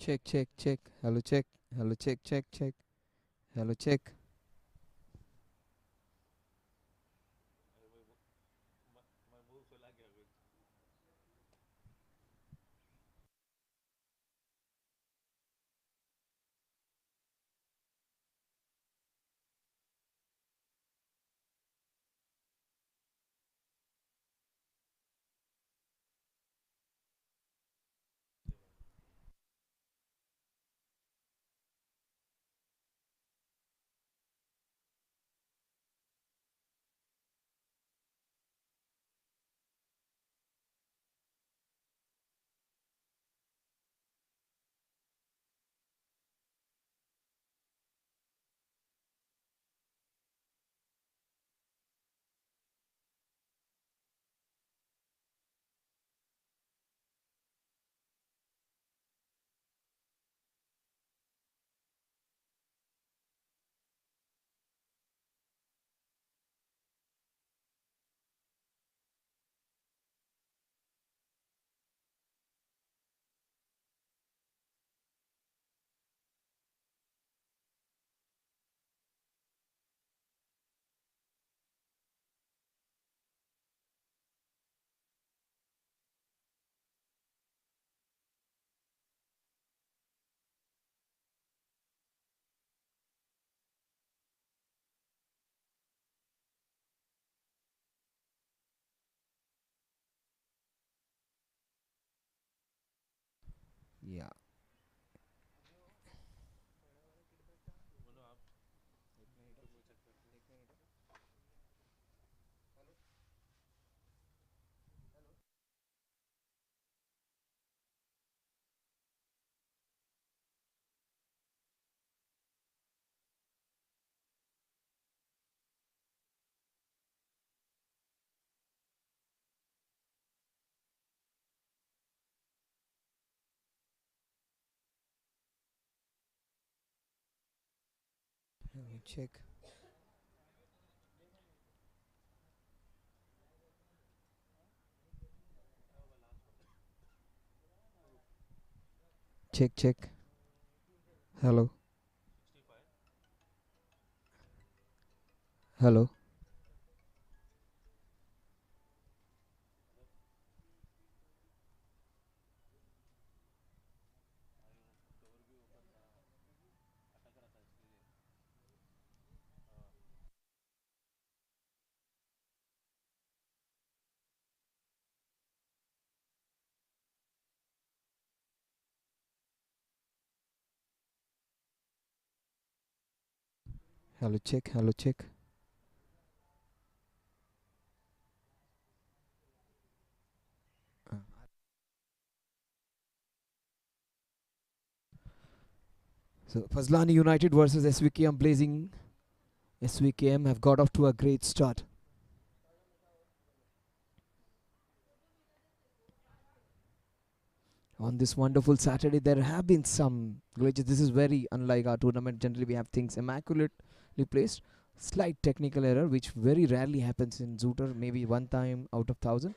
Check, check, check. Hello, check. Hello, check, check, check. Hello, check. Yeah. Hello, check. Check, check. Hello. Hello. Hello, check. Hello, check. Uh, So, Fazlani United versus SVKM Blazing. SVKM have got off to a great start. On this wonderful Saturday, there have been some glitches. This is very unlike our tournament. Generally, we have things immaculately placed. Slight technical error, which very rarely happens in Zooter, maybe one time out of thousand.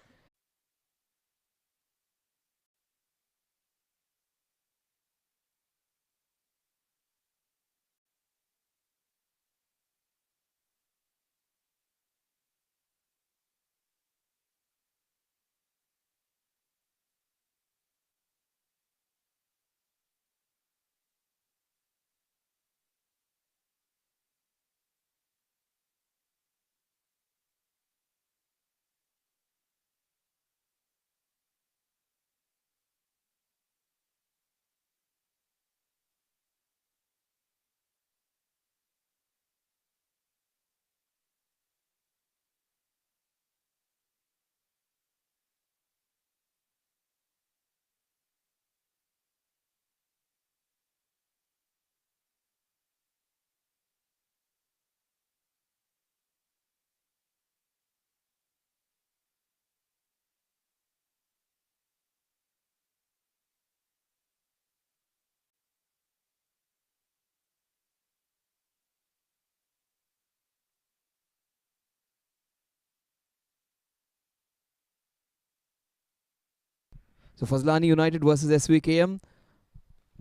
So Fazlani United versus SVKM.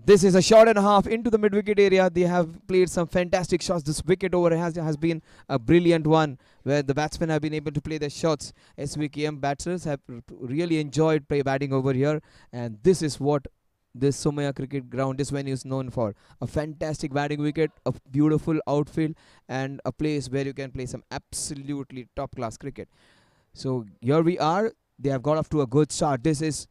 This is a shot and a half into the mid wicket area. They have played some fantastic shots. This wicket over has been a brilliant one where the batsmen have been able to play their shots. SVKM batsers have really enjoyed play batting over here, and this is what this Somaya cricket ground, this venue is known for. A fantastic batting wicket, a beautiful outfield, and a place where you can play some absolutely top class cricket. So here we are. They have got off to a good start. This is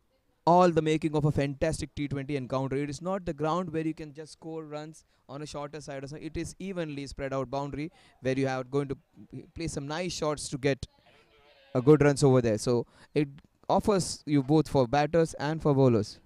all the making of a fantastic T20 encounter. It is not the ground where you can just score runs on a shorter side or so. It is evenly spread out boundary where you are going to play some nice shots to get a good runs over there. So it offers you both for batters and for bowlers.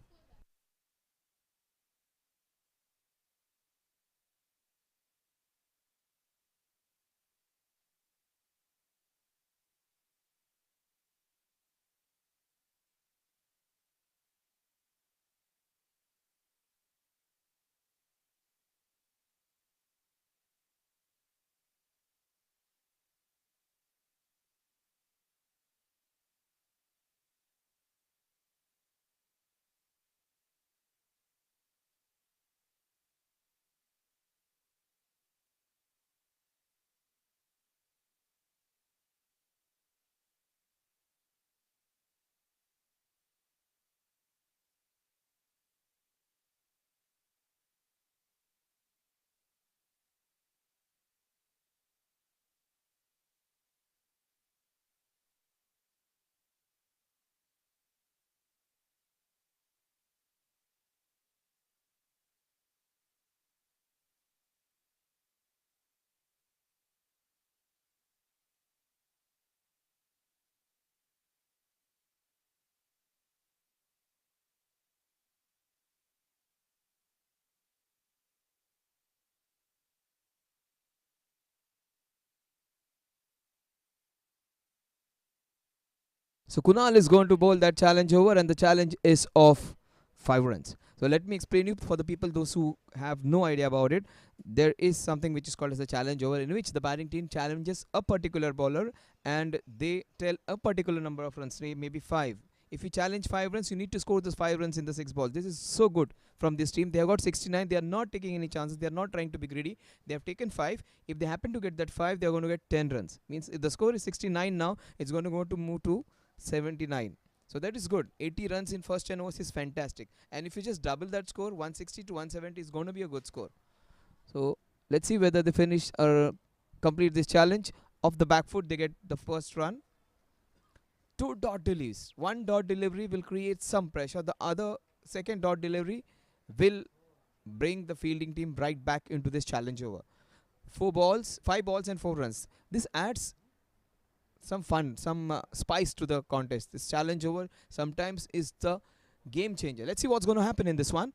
So Kunal is going to bowl that challenge over, and the challenge is of 5 runs. So let me explain you for the people those who have no idea about it. There is something which is called as a challenge over, in which the batting team challenges a particular bowler and they tell a particular number of runs, say maybe 5. If you challenge 5 runs, you need to score those 5 runs in the 6 balls. This is so good from this team. They have got 69. They are not taking any chances. They are not trying to be greedy. They have taken 5. If they happen to get that 5, they are going to get 10 runs. Means if the score is 69 now, it's going to go to move to 79. So that is good. 80 runs in first 10 overs is fantastic. And if you just double that score, 160 to 170 is going to be a good score. So let's see whether they finish or complete this challenge. Off the back foot, they get the first run. 2 dot deliveries. One dot delivery will create some pressure. The other second dot delivery will bring the fielding team right back into this challenge over. 5 balls and 4 runs. This adds some fun, some spice to the contest. This challenge over sometimes is the game changer. Let's see what's going to happen in this one.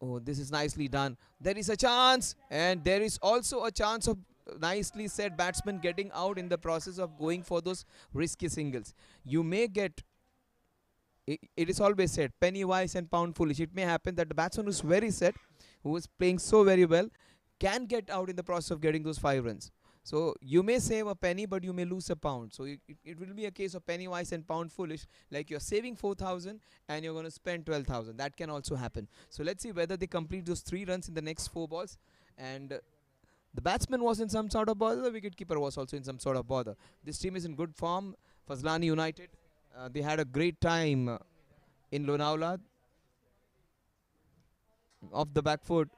Oh, this is nicely done. There is a chance, and there is also a chance of nicely set batsman getting out in the process of going for those risky singles. You may get, it is always said, penny wise and pound foolish. It may happen that the batsman who's very set, who is playing so very well, can get out in the process of getting those 5 runs. So you may save a penny, but you may lose a pound. So it will be a case of penny wise and pound foolish. Like you're saving 4,000 and you're going to spend 12,000. That can also happen. So let's see whether they complete those 3 runs in the next 4 balls. And the batsman was in some sort of bother. The wicketkeeper was also in some sort of bother. This team is in good form. FAZLANI United. They had a great time in Lonavala. Off the back foot.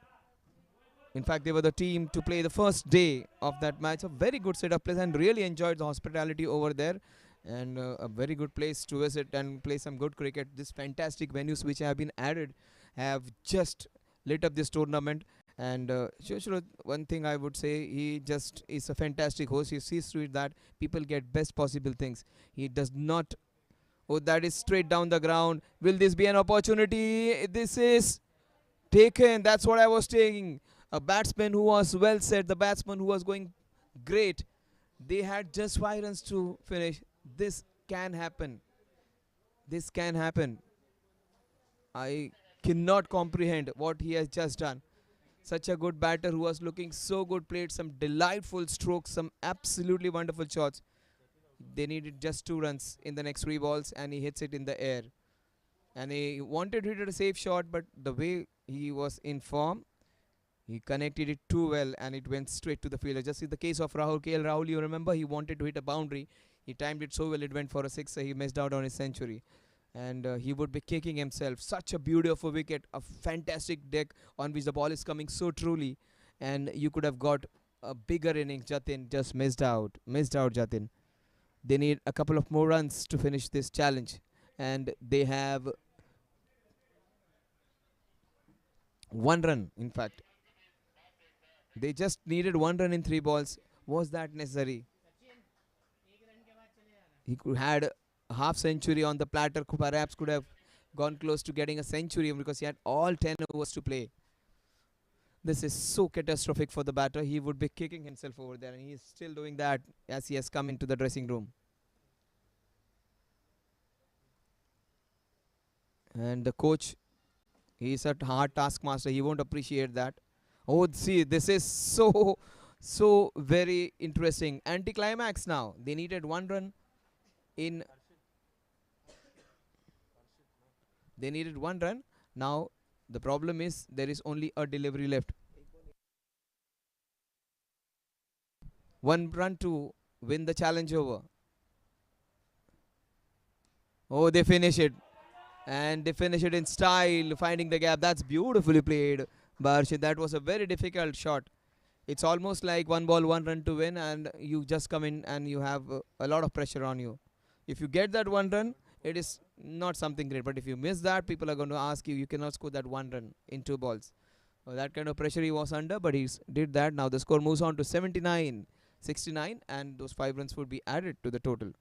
In fact, they were the team to play the first day of that match. A very good set of place, and really enjoyed the hospitality over there. And a very good place to visit and play some good cricket. This fantastic venues which have been added have just lit up this tournament. And one thing I would say, he just is a fantastic host. He sees to it that people get best possible things. He does not. Oh, that is straight down the ground. Will this be an opportunity? This is taken. That's what I was saying. A batsman who was well set, the batsman who was going great. They had just 5 runs to finish. This can happen. This can happen. I cannot comprehend what he has just done. Such a good batter who was looking so good, played some delightful strokes, some absolutely wonderful shots. They needed just 2 runs in the next 3 balls, and he hits it in the air. And he wanted to hit a safe shot, but the way he was in form. He connected it too well and it went straight to the fielder. Just in the case of Rahul KL Rahul, you remember he wanted to hit a boundary. He timed it so well, it went for a sixer. He missed out on his century. And he would be kicking himself. Such a beauty of a wicket, a fantastic deck on which the ball is coming so truly. And you could have got a bigger innings. Jatin just missed out. Missed out, Jatin. They need a couple of more runs to finish this challenge. And they have 1 run, in fact. They just needed 1 run in 3 balls. Was that necessary? He could had a half century on the platter. Perhaps could have gone close to getting a century because he had all 10 overs to play. This is so catastrophic for the batter. He would be kicking himself over there, and he is still doing that as he has come into the dressing room. And the coach, he is a hard taskmaster. He won't appreciate that. Oh, see, this is so very interesting. Anticlimax now. They needed 1 run in. They needed 1 run. Now the problem is there is only a delivery left. 1 run to win the challenge over. Oh, they finish it. And they finish it in style, finding the gap. That's beautifully played, Barshid. That was a very difficult shot. It's almost like 1 ball, 1 run to win, and you just come in and you have a lot of pressure on you. If you get that 1 run, it is not something great. But if you miss that, people are going to ask you, you cannot score that 1 run in 2 balls. That kind of pressure he was under, but he did that. Now the score moves on to 79, 69, and those 5 runs would be added to the total.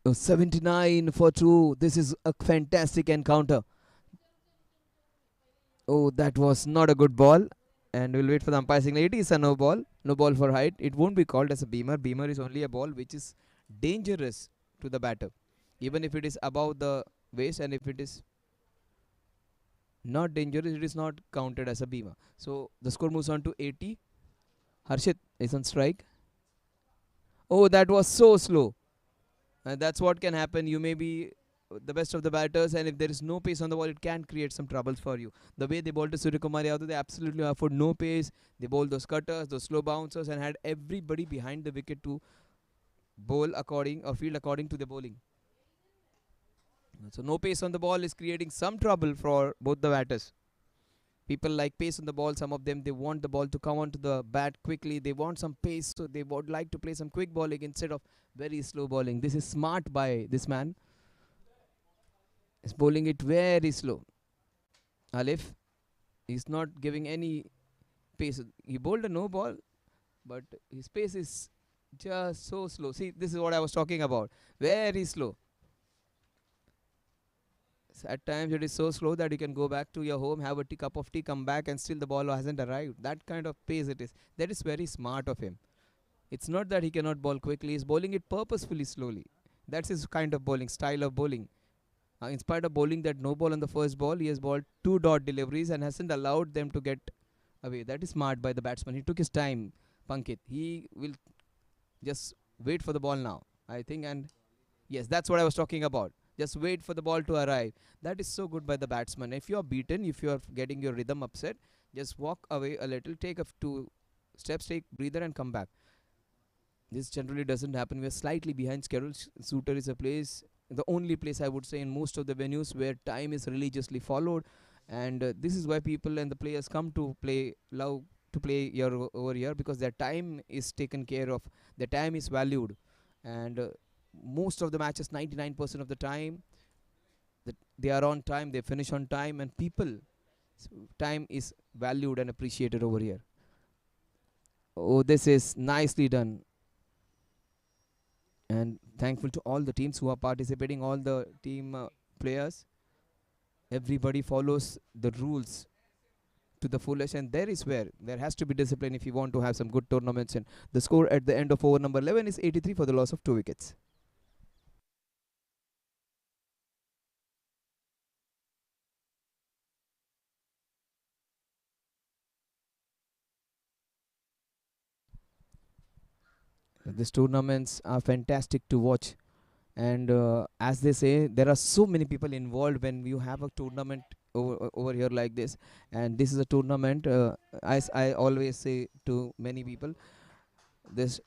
Oh, 79 for 2. This is a fantastic encounter. Oh, that was not a good ball. And we'll wait for the umpire signal. It is a no ball. No ball for height. It won't be called as a beamer. Beamer is only a ball which is dangerous to the batter. Even if it is above the waist, and if it is not dangerous, it is not counted as a beamer. So the score moves on to 80. Harshit is on strike. Oh, that was so slow. That's what can happen. You may be the best of the batters, and if there is no pace on the ball, it can create some troubles for you. The way they bowled to Suryakumar Yadav, they absolutely afford no pace. They bowled those cutters, those slow bouncers, and had everybody behind the wicket to bowl according or field according to the bowling. So no pace on the ball is creating some trouble for both the batters. People like pace on the ball. Some of them, they want the ball to come onto the bat quickly. They want some pace, so they would like to play some quick bowling instead of very slow bowling. This is smart by this man. He's bowling it very slow. Alif is not giving any pace. He bowled a no ball, but his pace is just so slow. See, this is what I was talking about. Very slow. So at times it is so slow that you can go back to your home, have a cup of tea, come back, and still the ball hasn't arrived. That kind of pace it is. That is very smart of him. It's not that he cannot bowl quickly. He's bowling it purposefully slowly. That's his kind of bowling, style of bowling. In spite of bowling that no ball on the first ball, he has bowled two dot deliveries and hasn't allowed them to get away. That is smart by the batsman. He took his time, Pankit. He will just wait for the ball now, I think. And yes, that's what I was talking about. Just wait for the ball to arrive. That is so good by the batsman. If you are beaten, if you are getting your rhythm upset, just walk away a little, take a two steps, take breather, and come back. This generally doesn't happen. We're slightly behind schedule. Suitor is a place, the only place I would say in most of the venues where time is religiously followed, and this is why people and the players come to play, love to play here over here, because their time is taken care of, their time is valued, and most of the matches, 99% of the time, that they are on time, they finish on time, and people time is valued and appreciated over here. Oh, this is nicely done, and thankful to all the teams who are participating, all the team players. Everybody follows the rules to the fullest, and there is where there has to be discipline if you want to have some good tournaments. And the score at the end of over number 11 is 83 for the loss of 2 wickets. These tournaments are fantastic to watch, and as they say, there are so many people involved when you have a tournament over here like this. And this is a tournament, as I always say to many people, this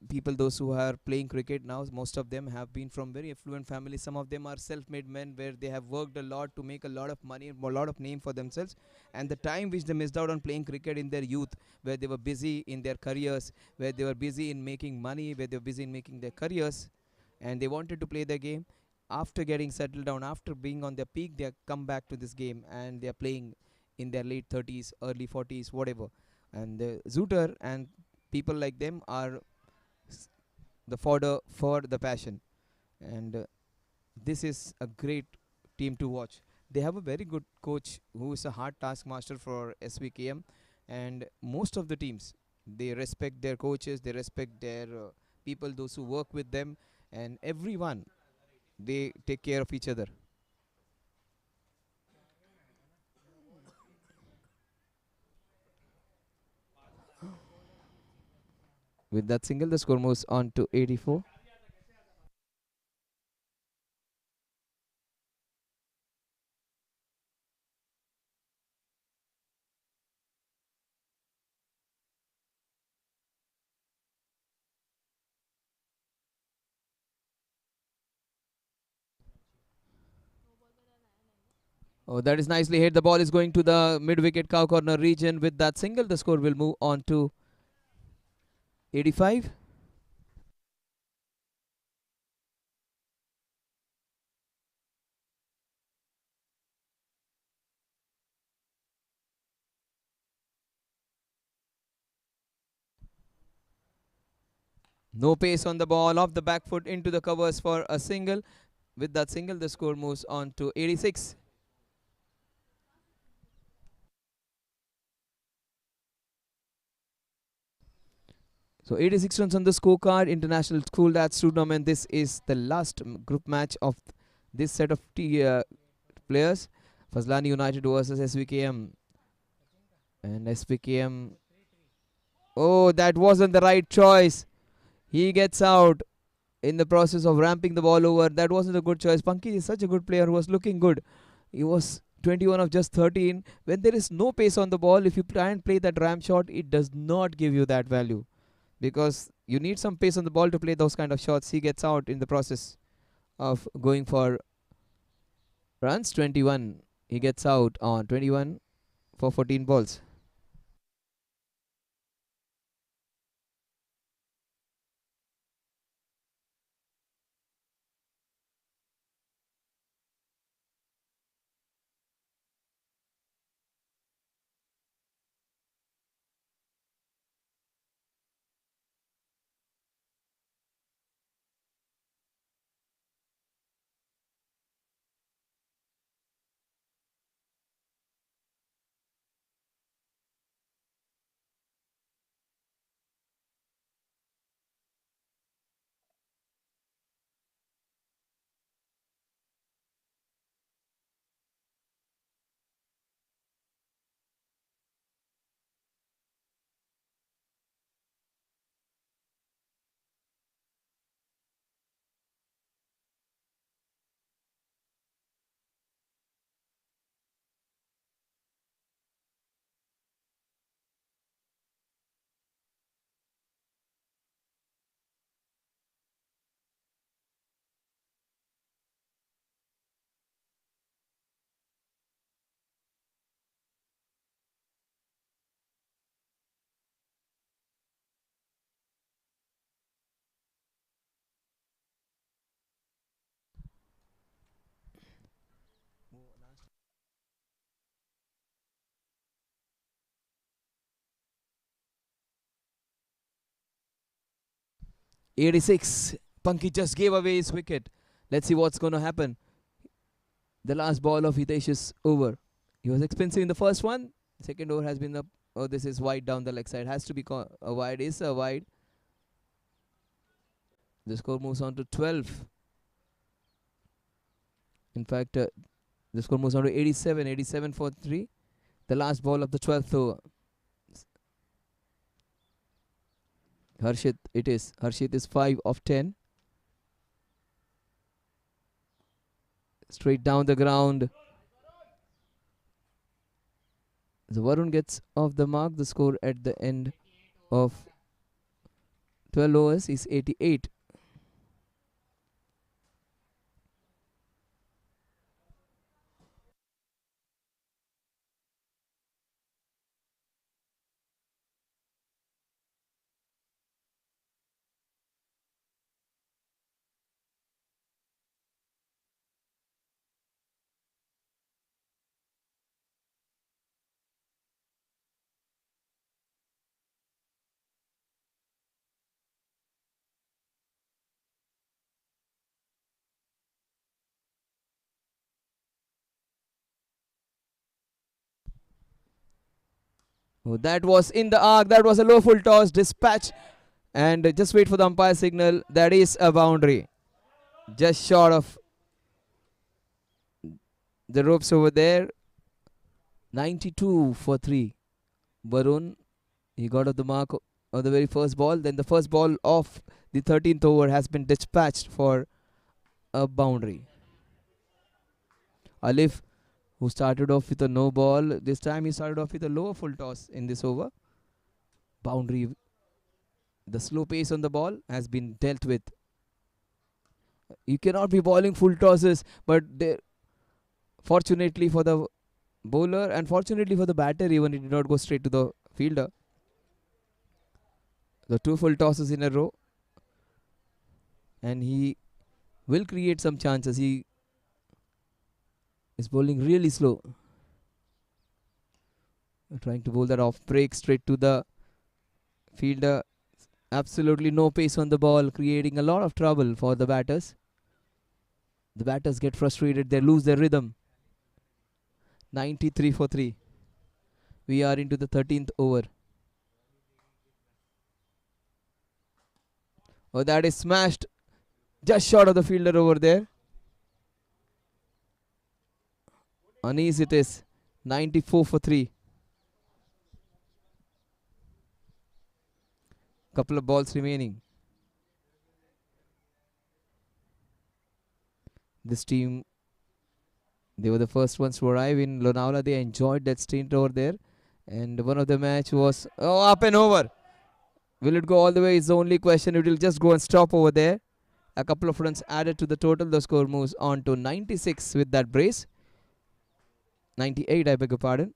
people those who are playing cricket now, most of them have been from very affluent families. Some of them are self-made men where they have worked a lot to make a lot of money, a lot of name for themselves, and the time which they missed out on playing cricket in their youth, where they were busy in their careers, where they were busy in making money, where they were busy in making their careers, and they wanted to play their game. After getting settled down, after being on their peak, they come back to this game and they are playing in their late 30s, early 40s, whatever. And the Zooter and people like them are the fodder for the passion, and this is a great team to watch. They have a very good coach who is a hard taskmaster for SVKM, and most of the teams, they respect their coaches, they respect their people, those who work with them, and everyone, they take care of each other. With that single, the score moves on to 84. Oh, that is nicely hit. The ball is going to the mid-wicket cow corner region. With that single, the score will move on to 85. No pace on the ball, off the back foot into the covers for a single. With that single, the score moves on to 86. So 86 runs on the scorecard. International School Darts Tournament. This is the last group match of this set of players. FAZLANI United versus SVKM. And SVKM. Oh, that wasn't the right choice. He gets out in the process of ramping the ball over. That wasn't a good choice. Punky is such a good player who was looking good. He was 21 of just 13. When there is no pace on the ball, if you try and play that ramp shot, it does not give you that value. Because you need some pace on the ball to play those kind of shots. He gets out in the process of going for runs. 21. He gets out on 21 for 14 balls. '86. Punky just gave away his wicket. Let's see what's going to happen. The last ball of Hitesh's over. He was expensive in the first one. Second over has been up. Oh, this is wide down the leg side. Has to be a wide. Is a wide. The score moves on to 12. In fact, the score moves on to 87. 87 for 3. The last ball of the 12th over. Harshit, it is. Harshit is 5 of 10. Straight down the ground. So Varun gets off the mark. The score at the end of 12 overs is 88. Oh, that was in the arc. That was a low full toss. Dispatch. And just wait for the umpire signal. That is a boundary. Just short of the ropes over there. 92 for 3. Varun, he got off the mark of the very first ball. Then the first ball of the 13th over has been dispatched for a boundary. Alif, who started off with a no ball, this time he started off with a lower full toss in this over. Boundary. The slow pace on the ball has been dealt with. You cannot be bowling full tosses, but fortunately for the bowler and fortunately for the batter, even it did not go straight to the fielder. The 2 full tosses in a row, and he will create some chances. He is bowling really slow. Trying to bowl that off break straight to the fielder. Absolutely no pace on the ball, creating a lot of trouble for the batters. The batters get frustrated, they lose their rhythm. 93 for 3. We are into the 13th over. Oh, that is smashed just short of the fielder over there. Unease it is. 94 for 3. Couple of balls remaining. This team, they were the first ones to arrive in Lonavala. They enjoyed that stint over there. And one of the match was up and over. Will it go all the way is the only question. It will just go and stop over there. A couple of runs added to the total. The score moves on to 96 with that brace. 98, I beg your pardon.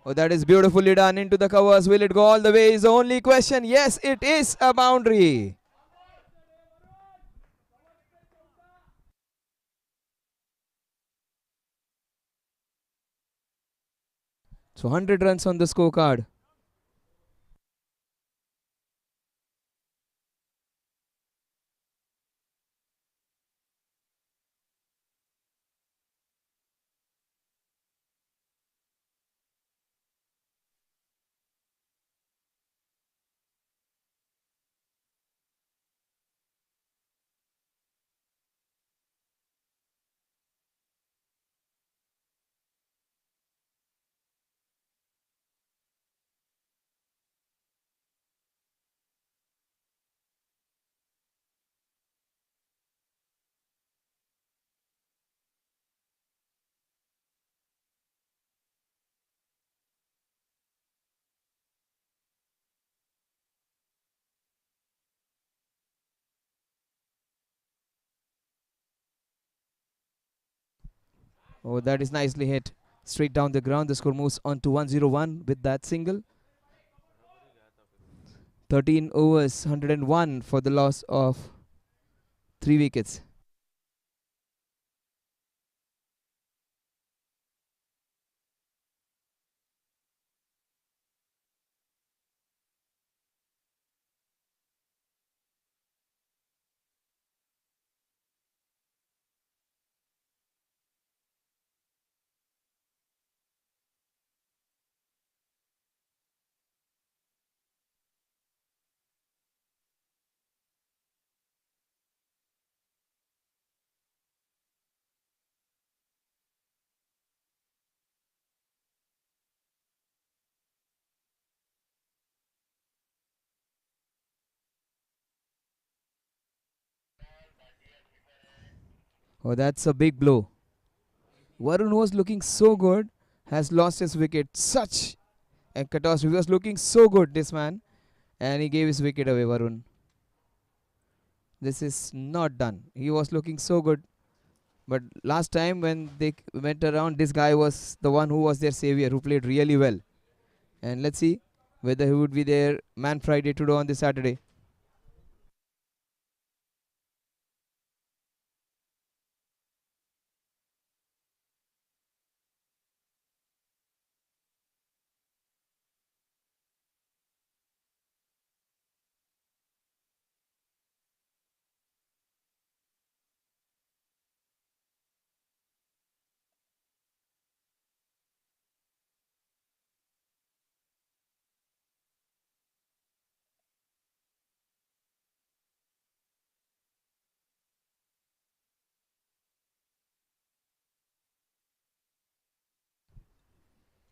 Oh, that is beautifully done into the covers. Will it go all the way is the only question. Yes, it is a boundary. So 100 runs on the scorecard. Oh, that is nicely hit. Straight down the ground. The score moves on to 101 with that single. 13 overs, 101 for the loss of 3 wickets. Oh, that's a big blow. Varun was looking so good, has lost his wicket. Such a catastrophe. He was looking so good, this man. And he gave his wicket away, Varun. This is not done. He was looking so good. But last time when they went around, this guy was the one who was their savior, who played really well. And let's see whether he would be their man Friday today on this Saturday.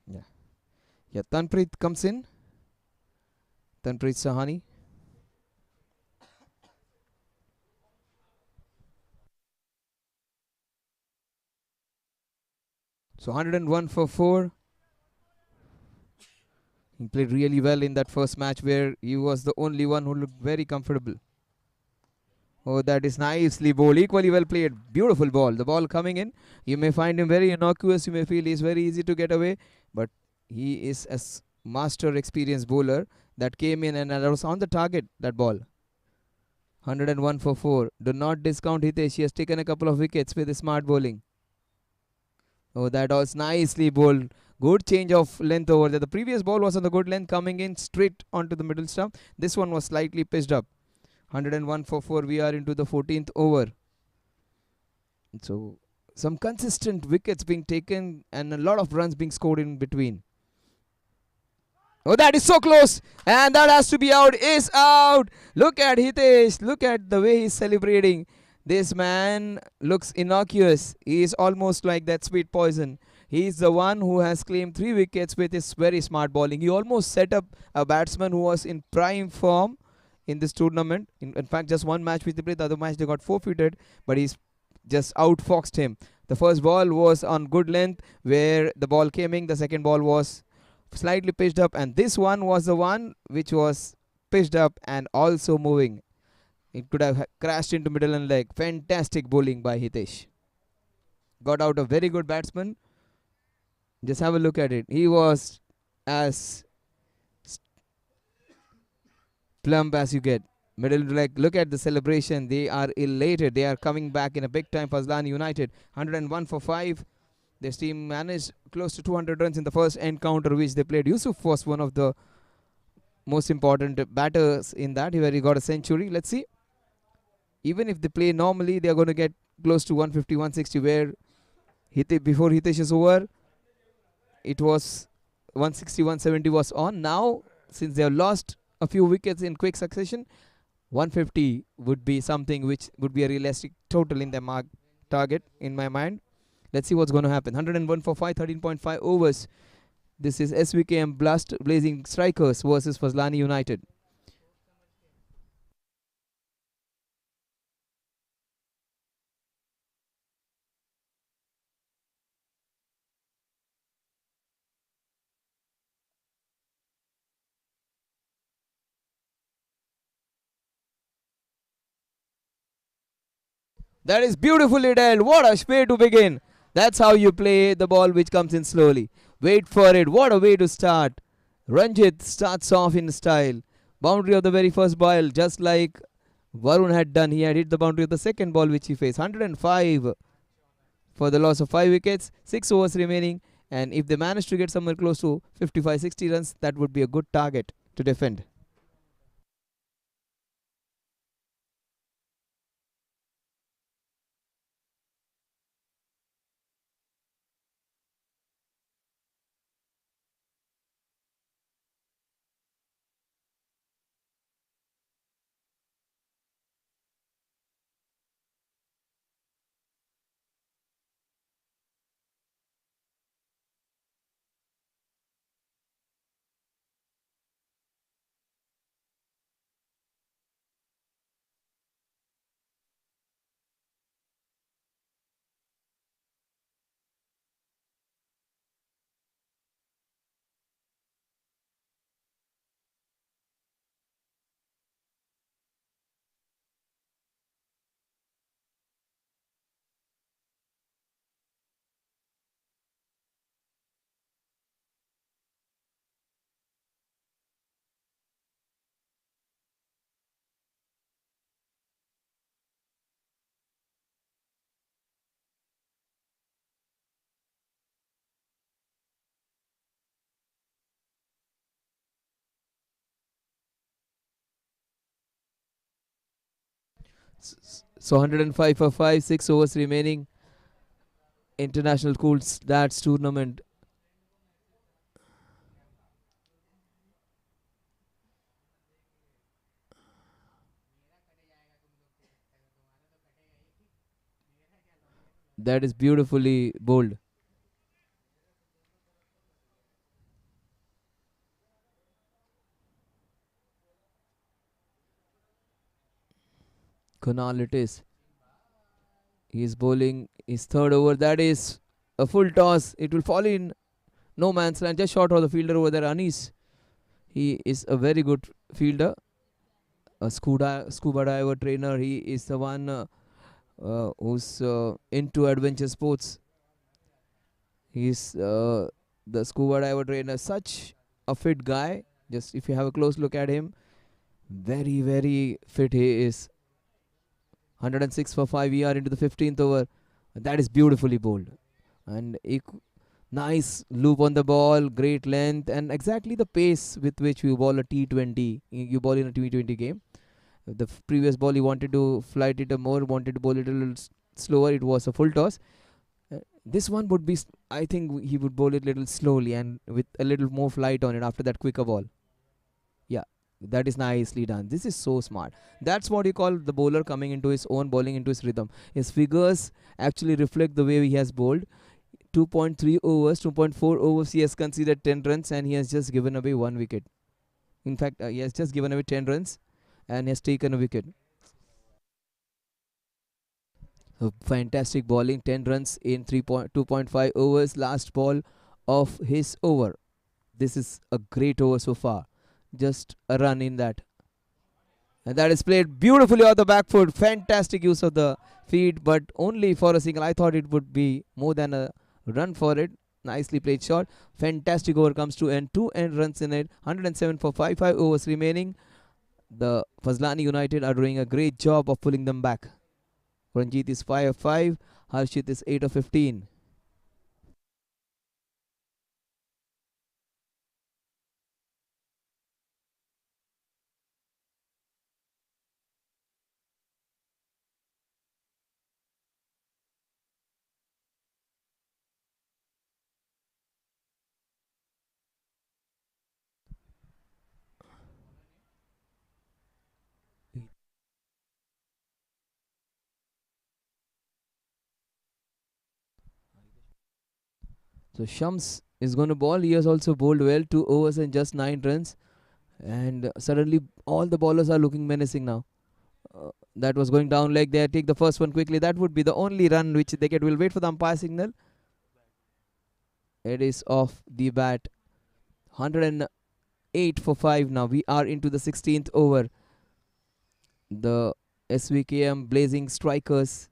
Yeah. Yeah, Tanpreet comes in. Tanpreet Sahani. So 101 for 4. He played really well in that first match where he was the only one who looked very comfortable. Oh, that is nicely bowled. Equally well played. Beautiful ball. The ball coming in. You may find him very innocuous. You may feel he's very easy to get away. But he is as master experienced bowler that came in and that was on the target, that ball. 101 for 4. Do not discount Hitesh. He has taken a couple of wickets with his smart bowling. Oh, that was nicely bowled. Good change of length over there. The previous ball was on the good length coming in straight onto the middle stump. This one was slightly pitched up. 101 for 4. We are into the 14th over. So, some consistent wickets being taken and a lot of runs being scored in between. Oh, that is so close. And that has to be out. Is out. Look at Hitesh. Look at the way he's celebrating. This man looks innocuous. He is almost like that sweet poison. He is the one who has claimed 3 wickets with his very smart bowling. He almost set up a batsman who was in prime form in this tournament. In fact, just one match which they played. The other match they got forfeited. But he's just outfoxed him. The first ball was on good length where the ball came in. The second ball was slightly pitched up, and this one was the one which was pitched up and also moving. It could have crashed into middle and leg. Fantastic bowling by Hitesh. Got out a very good batsman. Just have a look at it. He was as plump as you get. Middle leg. Look at the celebration. They are elated. They are coming back in a big time. FAZLANI United. 101 for 5. This team managed close to 200 runs in the first encounter which they played. Yusuf was one of the most important batters in that, where he got a century. Let's see. Even if they play normally, they are going to get close to 150, 160, where before Hitesh is over, it was 160, 170 was on. Now, since they have lost a few wickets in quick succession, 150 would be something which would be a realistic total in their target in my mind. Let's see what's going to happen. 101 for 5, 13.5 overs. This is SVKM Blazing Strikers versus FAZLANI United. That is beautifully done. What a way to begin. That's how you play the ball which comes in slowly. Wait for it. What a way to start. Ranjit starts off in style. Boundary of the very first ball, just like Varun had done. He had hit the boundary of the second ball which he faced. 105 for the loss of 5 wickets. 6 overs remaining. And if they manage to get somewhere close to 55-60 runs, that would be a good target to defend. So 105 for 5, 6 overs remaining. International Cool Stats Tournament. That is beautifully bowled. Kunal it is. He is bowling his third over. That is a full toss. It will fall in no man's land. Just short of the fielder over there, Anis. He is a very good fielder. A scuba diver trainer. He is the one who's into adventure sports. He's the scuba diver trainer. Such a fit guy. Just if you have a close look at him, very, very fit he is. 106 for 5. We are into the 15th over. That is beautifully bowled. And nice loop on the ball, great length, and exactly the pace with which you bowl a T20. You bowl in a T20 game. The previous ball, you wanted to flight it a more, wanted to bowl it a little slower. It was a full toss. This one would be, I think he would bowl it a little slowly and with a little more flight on it after that quicker ball. Yeah, that is nicely done. This is so smart. That's what you call the bowler coming into his own, bowling into his rhythm. His figures actually reflect the way he has bowled. 2.3 overs, 2.4 overs, he has conceded 10 runs and he has just given away 1 wicket. In fact, he has just given away 10 runs and has taken a wicket. So fantastic bowling, 10 runs in 2.5 overs, last ball of his over. This is a great over so far. Just a run in that. And that is played beautifully off the back foot. Fantastic use of the feet, but only for a single. I thought it would be more than a run for it. Nicely played shot. Fantastic over comes to end. 2 end runs in it. 107 for 5 overs remaining. The FAZLANI United are doing a great job of pulling them back. Ranjit is 5 of 5. Harshit is 8 of 15. So Shams is going to bowl. He has also bowled well. 2 overs and just 9 runs. And suddenly all the bowlers are looking menacing now. That was going down like they take the first one quickly. That would be the only run which they get. We'll wait for the umpire signal. It is off the bat. 108 for 5 now. We are into the 16th over. The SVKM Blazing Strikers.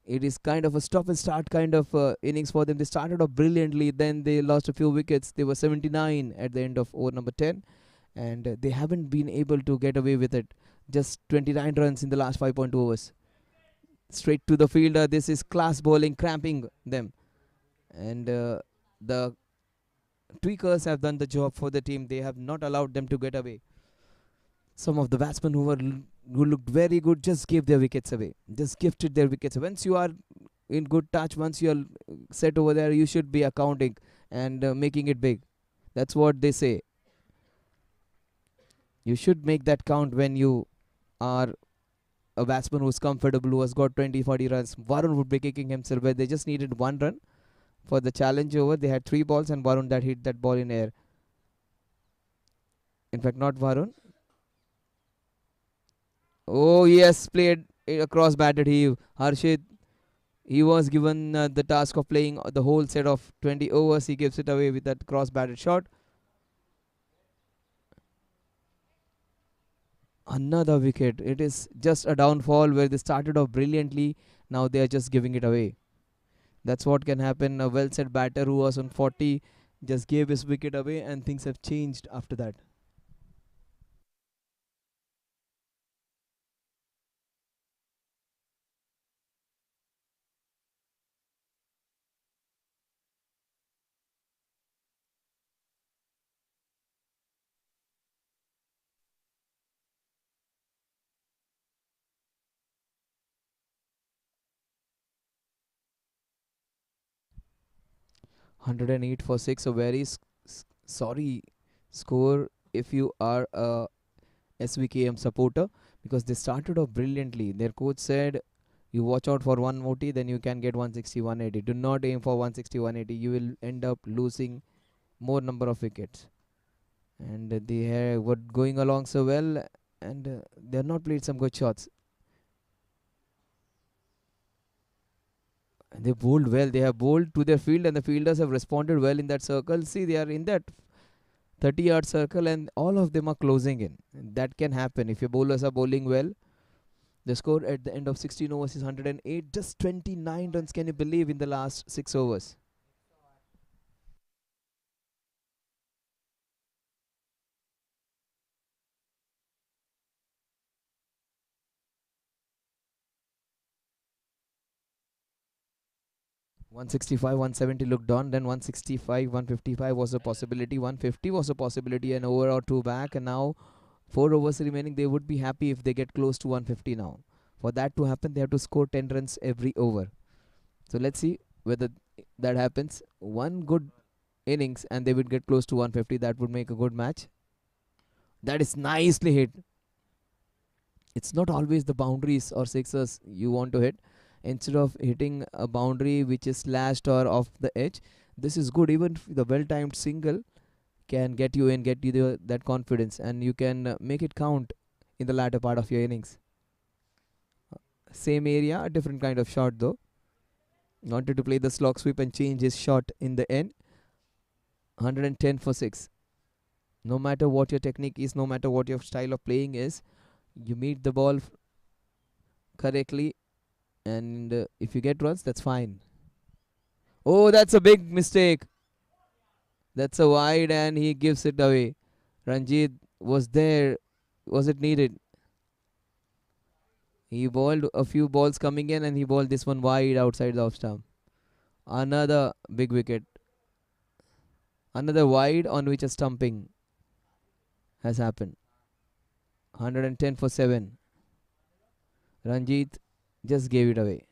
It is kind of a stop and start kind of innings for them. They started off brilliantly, then they lost a few wickets. They were 79 at the end of over number 10, and they haven't been able to get away with it. Just 29 runs in the last 5.2 overs. Straight to the fielder. This is class bowling, cramping them. And the tweakers have done the job for the team. They have not allowed them to get away. Some of the batsmen who looked very good just gave their wickets away. Just gifted their wickets. Once you are in good touch, once you are set over there, you should be accounting and making it big. That's what they say. You should make that count when you are a batsman who's comfortable, who has got 20, 40 runs. Varun would be kicking himself where they just needed 1 run for the challenge over. They had 3 balls and Varun that hit that ball in air. In fact, not Varun. Oh, yes, played across batted heave. Harshit, he was given the task of playing the whole set of 20 overs. He gives it away with that cross batted shot. Another wicket. It is just a downfall where they started off brilliantly. Now they are just giving it away. That's what can happen. A well set batter who was on 40 just gave his wicket away, and things have changed after that. Hundred and eight for 6. A very sorry score if you are a SVKM supporter, because they started off brilliantly. Their coach said, you watch out for 1 OT, then you can get 160, 180. Do not aim for 160, 180. You will end up losing more number of wickets. And they were going along so well, and they have not played some good shots. And they bowled well. They have bowled to their field, and the fielders have responded well in that circle. See, they are in that 30-yard circle, and all of them are closing in. That can happen if your bowlers are bowling well. The score at the end of 16 overs is 108. Just 29 runs, can you believe, in the last 6 overs? 165, 170 looked on. Then 165, 155 was a possibility. 150 was a possibility. An over or two back. And now 4 overs remaining. They would be happy if they get close to 150 now. For that to happen, they have to score 10 runs every over. So let's see whether that happens. One good innings and they would get close to 150. That would make a good match. That is nicely hit. It's not always the boundaries or sixers you want to hit. Instead of hitting a boundary which is slashed or off the edge, this is good. Even the well-timed single can get you in, get you that confidence, and you can make it count in the latter part of your innings. Same area, a different kind of shot though. Wanted to play the slog sweep and change his shot in the end. 110 for 6. No matter what your technique is, no matter what your style of playing is, you meet the ball correctly, and if you get runs, that's fine. Oh, that's a big mistake. That's a wide, and he gives it away. Ranjit was there. Was it needed? He bowled a few balls coming in, and he bowled this one wide outside the off stump. Another big wicket. Another wide on which a stumping has happened. 110 for 7. Ranjit just gave it away.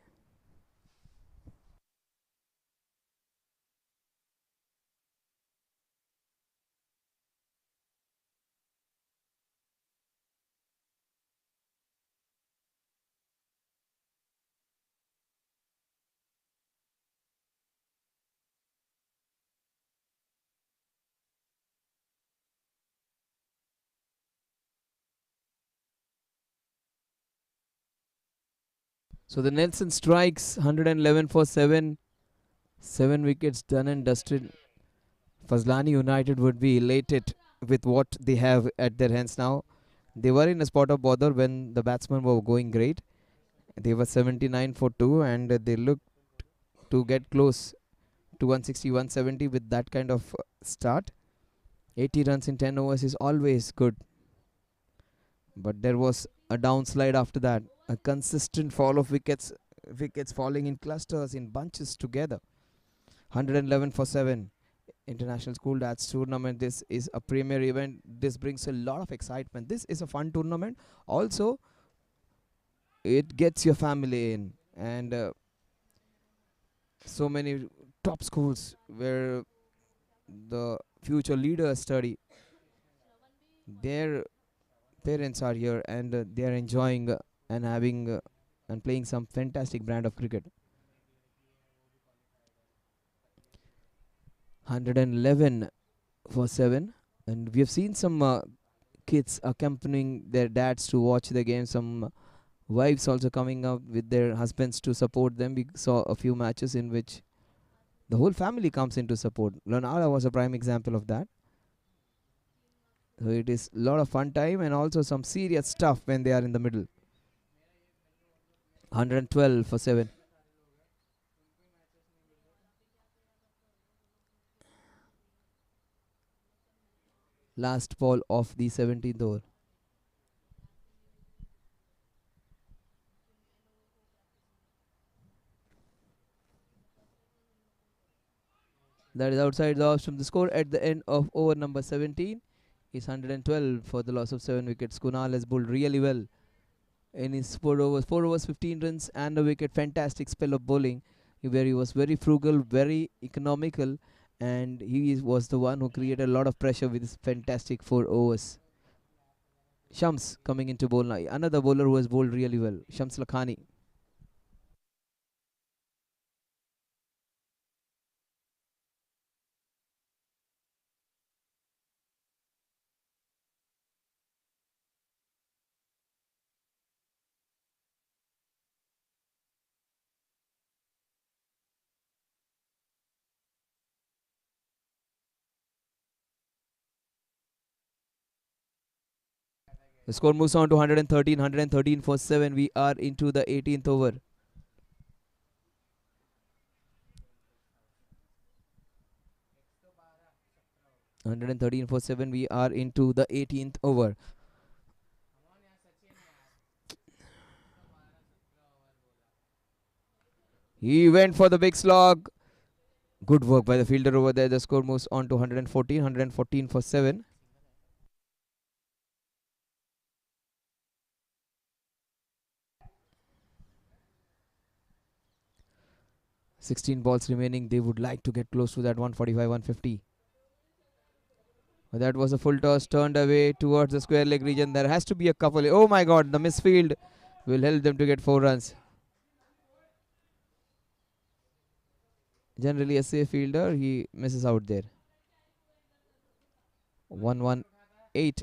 So the Nelson strikes 111 for 7. 7 wickets done and dusted. FAZLANI United would be elated with what they have at their hands now. They were in a spot of bother when the batsmen were going great. They were 79 for 2 and they looked to get close to 160, 170 with that kind of start. 80 runs in 10 overs is always good. But there was a downslide after that. A consistent fall of wickets falling in clusters, in bunches together. 111 for 7. International School Darts Tournament. This is a premier event. This brings a lot of excitement. This is a fun tournament. Also, it gets your family in. And so many top schools where the future leaders study. Their parents are here and they are enjoying and having and playing some fantastic brand of cricket. 111 for 7, and we have seen some kids accompanying their dads to watch the game. Some wives also coming up with their husbands to support them. We saw a few matches in which the whole family comes in to support. Lonara was a prime example of that. So it is a lot of fun time and also some serious stuff when they are in the middle. 112 for 7. Last ball of the 17th over. That is outside the off from the score at the end of over number 17 is 112 for the loss of 7 wickets. Kunal has bowled really well in his 4 overs. 4 overs, 15 runs and a wicket. Fantastic spell of bowling where he was very frugal, very economical, and he was the one who created a lot of pressure with his fantastic 4 overs. Shams coming into bowl now. Another bowler who has bowled really well. Shams Lakhani. The score moves on to 113, 113 for 7. We are into the 18th over. 113 for 7. We are into the 18th over. He went for the big slog. Good work by the fielder over there. The score moves on to 114. 114 for 7. 16 balls remaining. They would like to get close to that 145, 150. But that was a full toss turned away towards the square leg region. There has to be a couple. Oh my god, the misfield will help them to get 4 runs. Generally a safe fielder, he misses out there. 118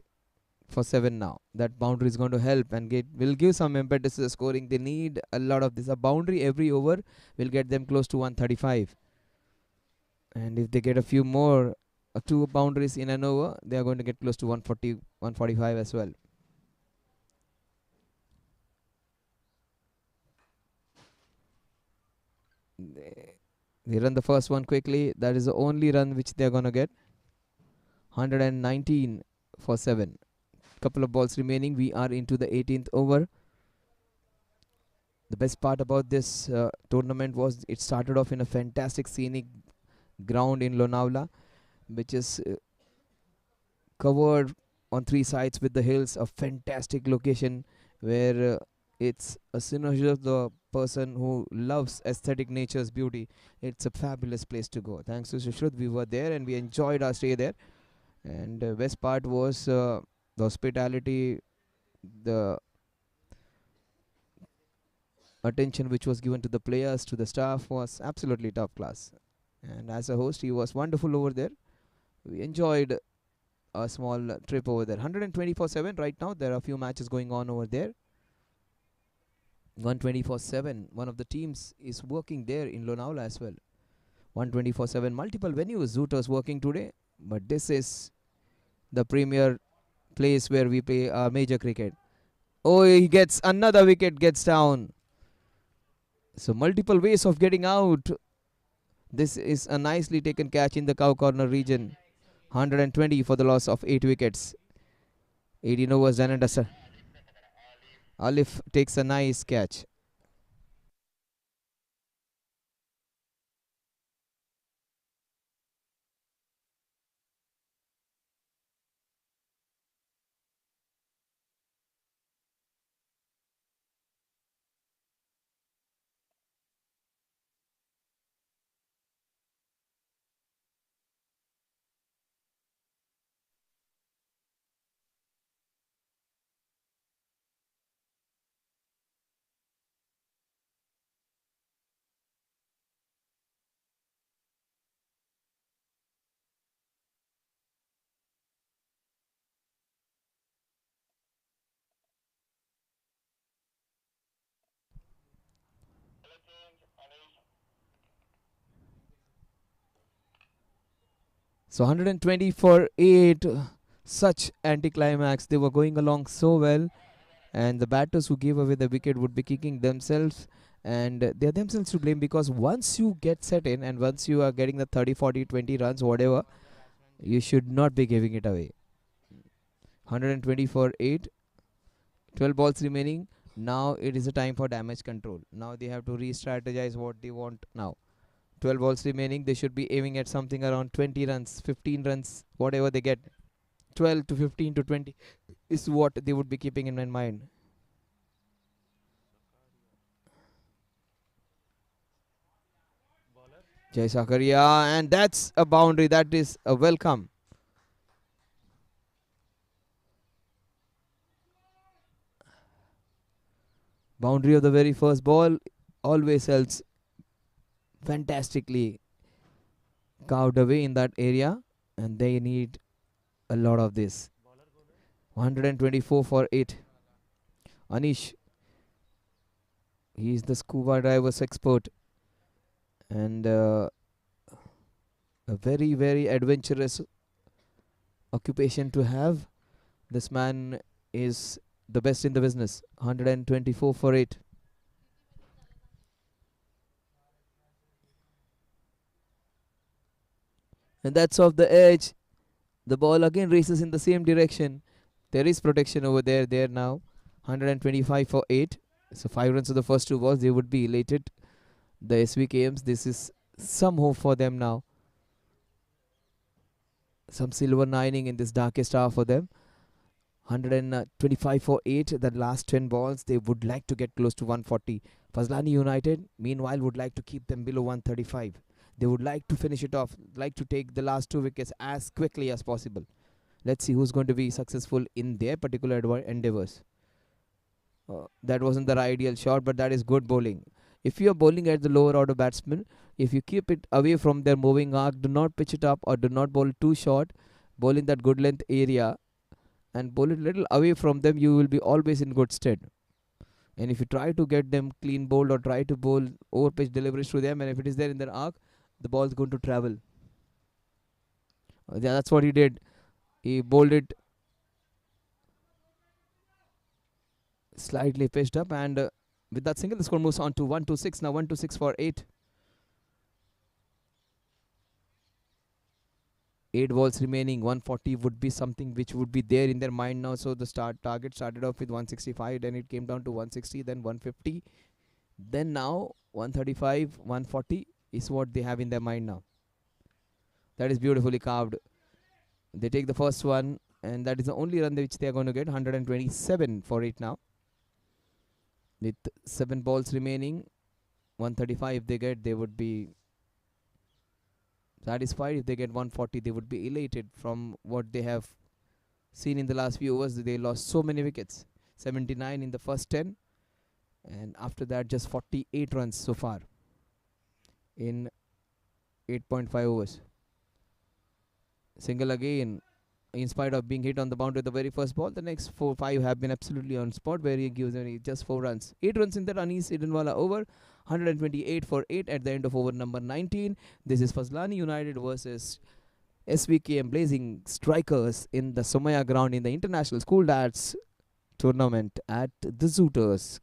for 7 now. That boundary is going to help and will give some impetus to the scoring. They need a lot of this. A boundary every over will get them close to 135. And if they get a few more, 2 boundaries in an over, they are going to get close to 140, 145 as well. They run the first one quickly. That is the only run which they are going to get. 119 for 7. Couple of balls remaining. We are into the 18th over. The best part about this tournament was it started off in a fantastic scenic ground in Lonavala, which is covered on 3 sides with the hills. A fantastic location where it's a synergy of the person who loves aesthetic nature's beauty. It's a fabulous place to go. Thanks to Sushruth, we were there and we enjoyed our stay there. And best part was the hospitality, the attention which was given to the players, to the staff was absolutely top class. And as a host, he was wonderful over there. We enjoyed a small trip over there. 124-7 right now. There are a few matches going on over there. 124-7. One of the teams is working there in Lonavala as well. 124-7. Multiple venues. Zooters working today. But this is the premier place where we play major cricket. Oh, he gets another wicket, gets down. So multiple ways of getting out. This is a nicely taken catch in the cow corner region. 120 for the loss of 8 wickets. 18 overs done and dusted. Alif takes a nice catch. So 120 for 8. Such anticlimax. They were going along so well. And the batters who gave away the wicket would be kicking themselves. And they are themselves to blame because once you get set in and once you are getting the 30, 40, 20 runs, whatever, you should not be giving it away. 120 for 8. 12 balls remaining. Now it is a time for damage control. Now they have to re-strategize what they want now. 12 balls remaining. They should be aiming at something around 20 runs, 15 runs, whatever they get. 12 to 15 to 20 is what they would be keeping in mind. Jai Sakaria, and that's a boundary. That is a welcome. Boundary of the very first ball always helps fantastically carved away in that area, and they need a lot of this. 124 for 8. Anish, he is the scuba diver's expert and a very, very adventurous occupation to have. This man is the best in the business. 124 for 8. And that's off the edge. The ball again races in the same direction. There is protection over there now. 125 for 8. So 5 runs of the first 2 balls. They would be elated. The SVKM'S, this is some hope for them now. Some silver lining in this darkest hour for them. 125 for 8. The last 10 balls, they would like to get close to 140. Fazlani United, meanwhile, would like to keep them below 135. They would like to finish it off, like to take the last 2 wickets as quickly as possible. Let's see who's going to be successful in their particular endeavors. That wasn't the ideal shot, but that is good bowling. If you are bowling at the lower order batsman, if you keep it away from their moving arc, do not pitch it up or do not bowl too short. Bowl in that good length area and bowl it little away from them, you will be always in good stead. And if you try to get them clean bowled or try to bowl over pitch deliveries to them, and if it is there in their arc, the ball is going to travel. Yeah, that's what he did. He bowled it slightly pitched up, and with that single, the score moves on to 126. Now 126 for 8. 8 balls remaining. 140 would be something which would be there in their mind now. So the target started off with 165, then it came down to 160, then 150, then now 135, 140 is what they have in their mind now. That is beautifully carved. They take the first one, and that is the only run which they are going to get. 127 for 8 now. With 7 balls remaining, 135 if they get, they would be satisfied. If they get 140, they would be elated from what they have seen in the last few overs. They lost so many wickets. 79 in the first 10, and after that just 48 runs so far in 8.5 overs. Single again. In spite of being hit on the boundary at the very first ball, the next 4-5 have been absolutely on spot, where he gives only just 4 runs. 8 runs in the Anis Idenwala over. 128 for 8 at the end of over number 19. This is Fazlani United versus SVKM Blazing Strikers in the Somaya ground in the International School Darts tournament at the Zooters.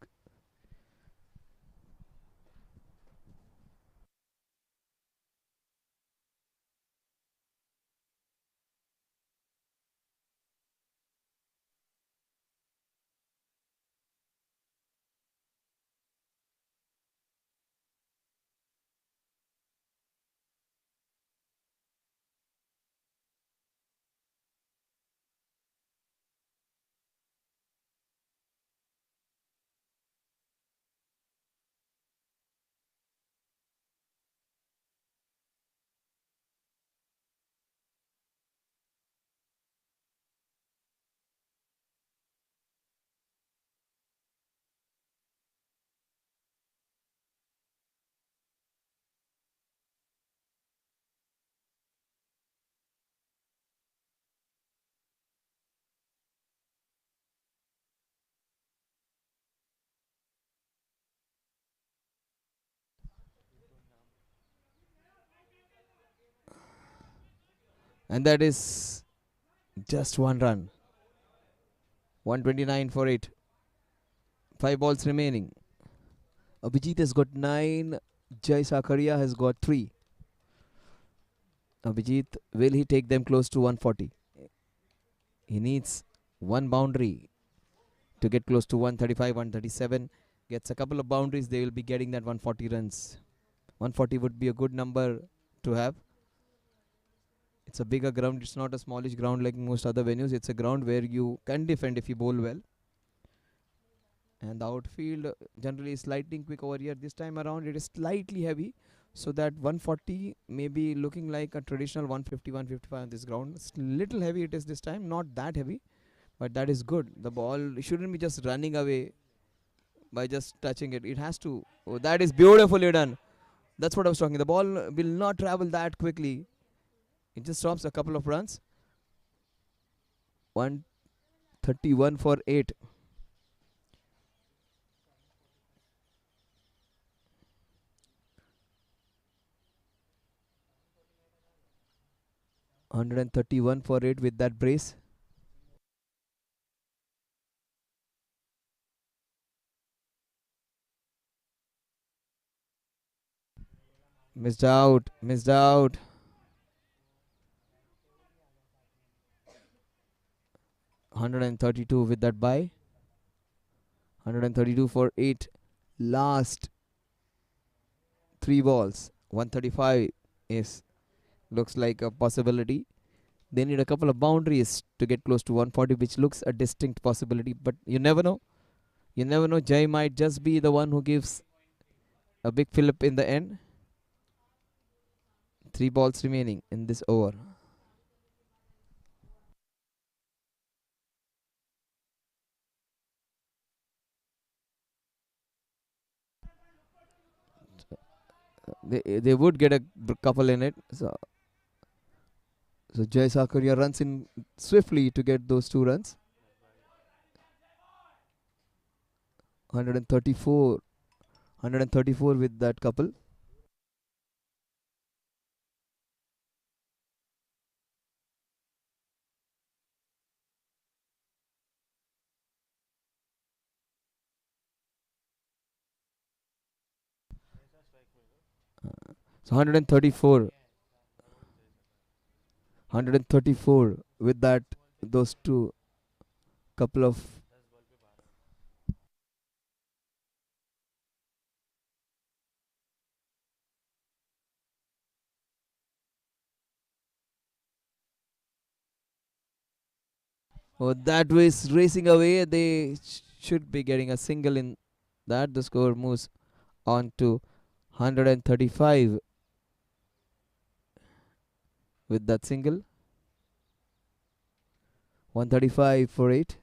And that is just 1 run. 129 for 8. 5 balls remaining. Abhijit has got 9. Jai Sakaria has got 3. Abhijit, will he take them close to 140? He needs 1 boundary to get close to 135, 137. Gets a couple of boundaries, they will be getting that 140 runs. 140 would be a good number to have. It's a bigger ground. It's not a smallish ground like most other venues. It's a ground where you can defend if you bowl well. And the outfield generally is slightly quick over here. This time around it is slightly heavy, so that 140 may be looking like a traditional 150, 155 on this ground. It's little heavy it is this time, not that heavy, but that is good. The ball shouldn't be just running away by just touching it. It has to. Oh, that is beautifully done. That's what I was talking. The ball will not travel that quickly. It just stops a couple of runs. 131 for 8. $131 for 8 with that brace. Missed out. Missed out. 132 with that bye. 132 for 8. Last 3 balls. 135 is looks like a possibility. They need a couple of boundaries to get close to 140, which looks a distinct possibility. But you never know. You never know. Jay might just be the one who gives a big fillip in the end. 3 balls remaining in this over. They would get a couple in it. So Jay Sakaria runs in swiftly to get those 2 runs. 134, 134 with that couple. So 134, 134 with that those two couple of. Oh, that was racing away. They should be getting a single in that. The score moves on to 135 with that single. 135 for 8.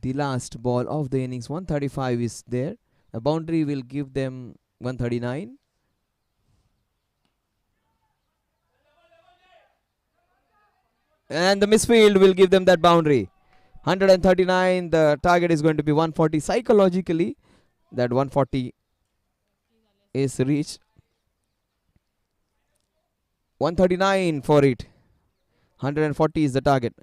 The last ball of the innings. 135 is there. A boundary will give them 139. And the misfield will give them that boundary. 139. The target is going to be 140. Psychologically, that 140 is reached. 139 for it. 140 is the target.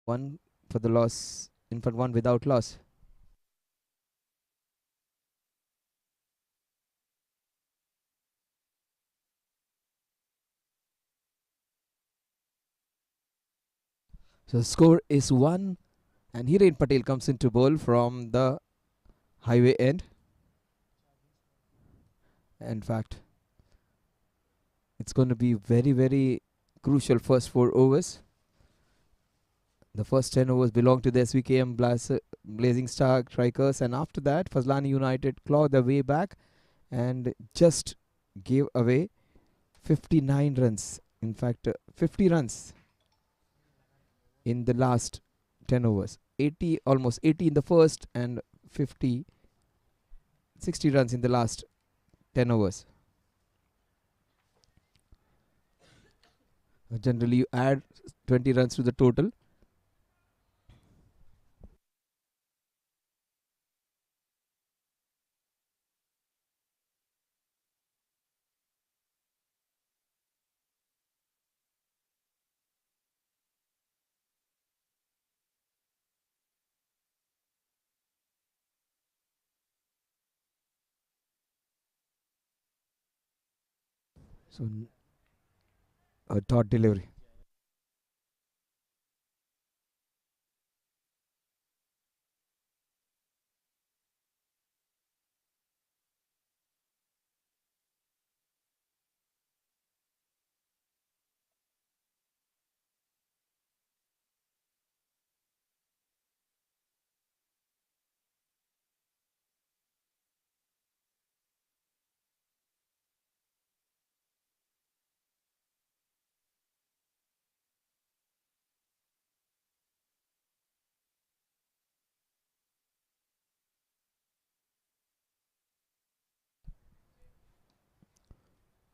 One for the loss, in front one without loss. So the score is 1, and Hiren Patel comes into bowl from the highway end. In fact, it's going to be very, very crucial first 4 overs. The first 10 overs belong to the SVKM Blazing Star Strikers, and after that, FAZLANI United clawed their way back and just gave away 59 runs. In fact, 50 runs in the last 10 overs. 80, almost 80 in the first, and 50, 60 runs in the last 10 overs. Generally, you add 20 runs to the total. So, a dot delivery.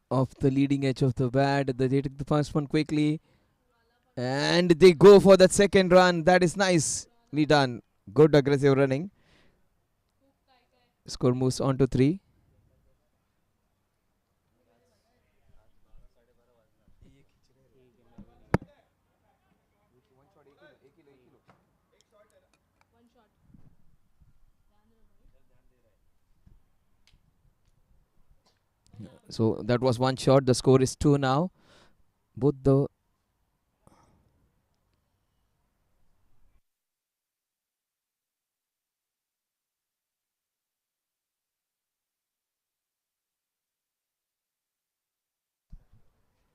Off the leading edge of the bat, they take the first one quickly, and they go for that second run. That is nicely done. Good aggressive running. Score moves on to 3. So that was one shot. The score is 2 now. Both the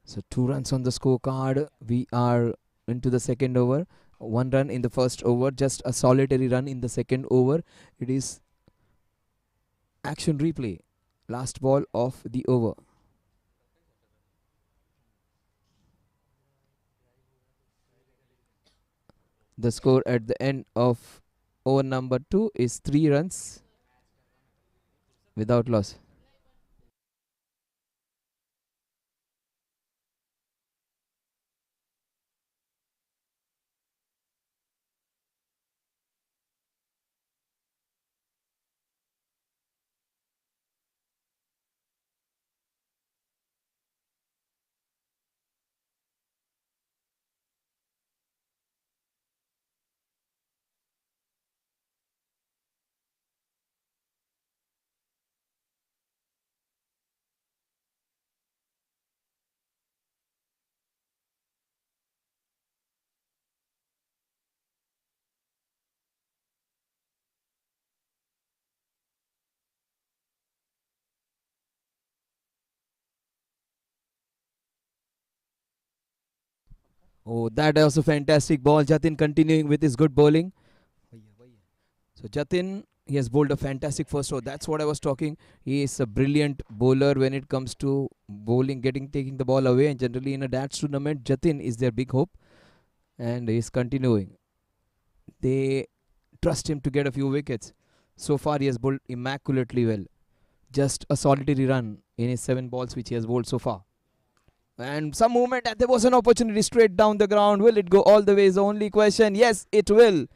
So 2 runs on the scorecard. We are into the second over. 1 run in the first over, just a solitary run in the second over. It is action replay. Last ball of the over. The score at the end of over number 2 is 3 runs without loss. Oh, that was a fantastic ball. Jatin continuing with his good bowling. So Jatin, he has bowled a fantastic first over. That's what I was talking. He is a brilliant bowler when it comes to bowling, taking the ball away. And generally in a DATS tournament, Jatin is their big hope, and he is continuing. They trust him to get a few wickets. So far, he has bowled immaculately well. Just a solitary run in his 7 balls which he has bowled so far. And some movement, and there was an opportunity straight down the ground. Will it go all the way is the only question. Yes, it will.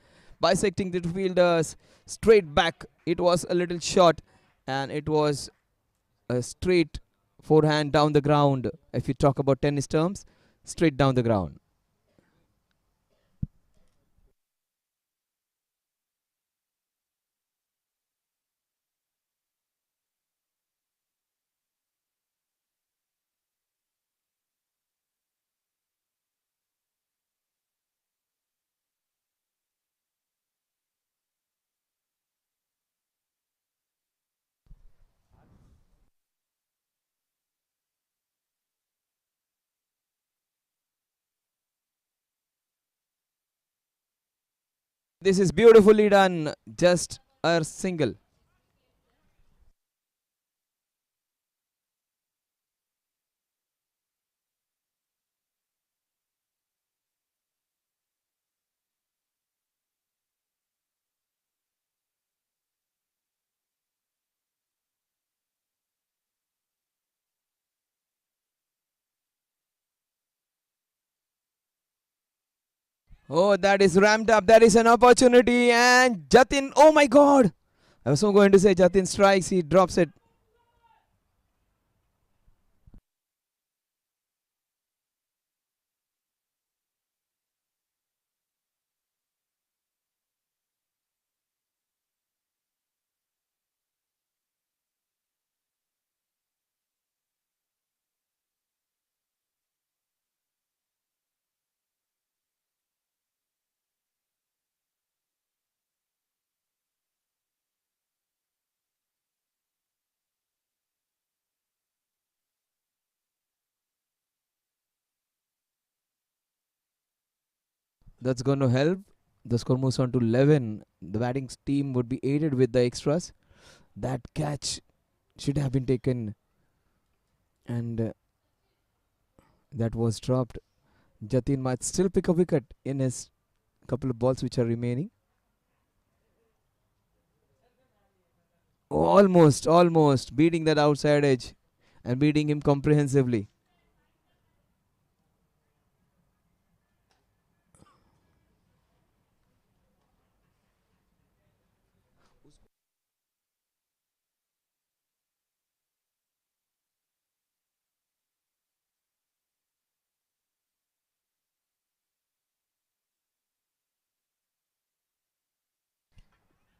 Bisecting the fielders straight back. It was a little short, and it was a straight forehand down the ground. If you talk about tennis terms, straight down the ground. This is beautifully done. Just a single. Oh, that is ramped up. That is an opportunity. And Jatin, oh my god. I was so going to say Jatin strikes. He drops it. That's going to help. The score moves on to 11. The batting team would be aided with the extras. That catch should have been taken, and that was dropped. Jatin might still pick a wicket in his couple of balls which are remaining. Almost beating that outside edge and beating him comprehensively.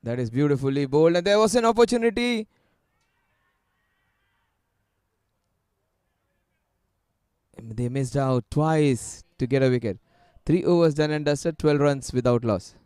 That is beautifully bowled, and there was an opportunity. They missed out twice to get a wicket. 3 overs done and dusted, 12 runs without loss.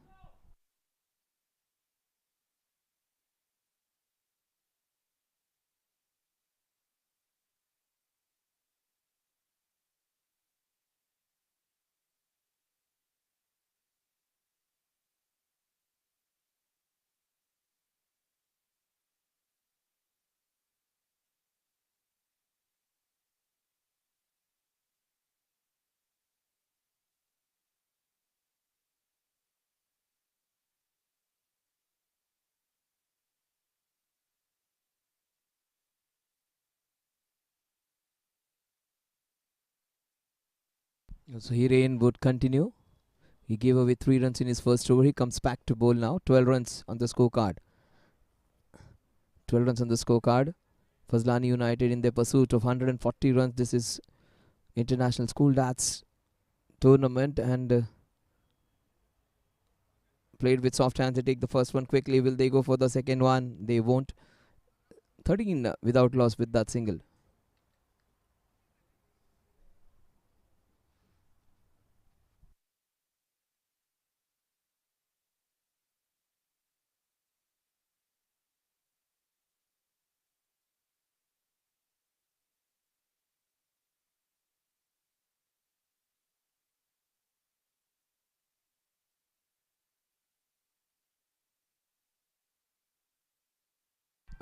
So Hiren would continue. He gave away 3 runs in his first over. He comes back to bowl now. 12 runs on the scorecard. 12 runs on the scorecard. Fazlani United in their pursuit of 140 runs. This is International School Darts tournament, and played with soft hands. They take the first one quickly. Will they go for the second one? They won't. 13 without loss with that single.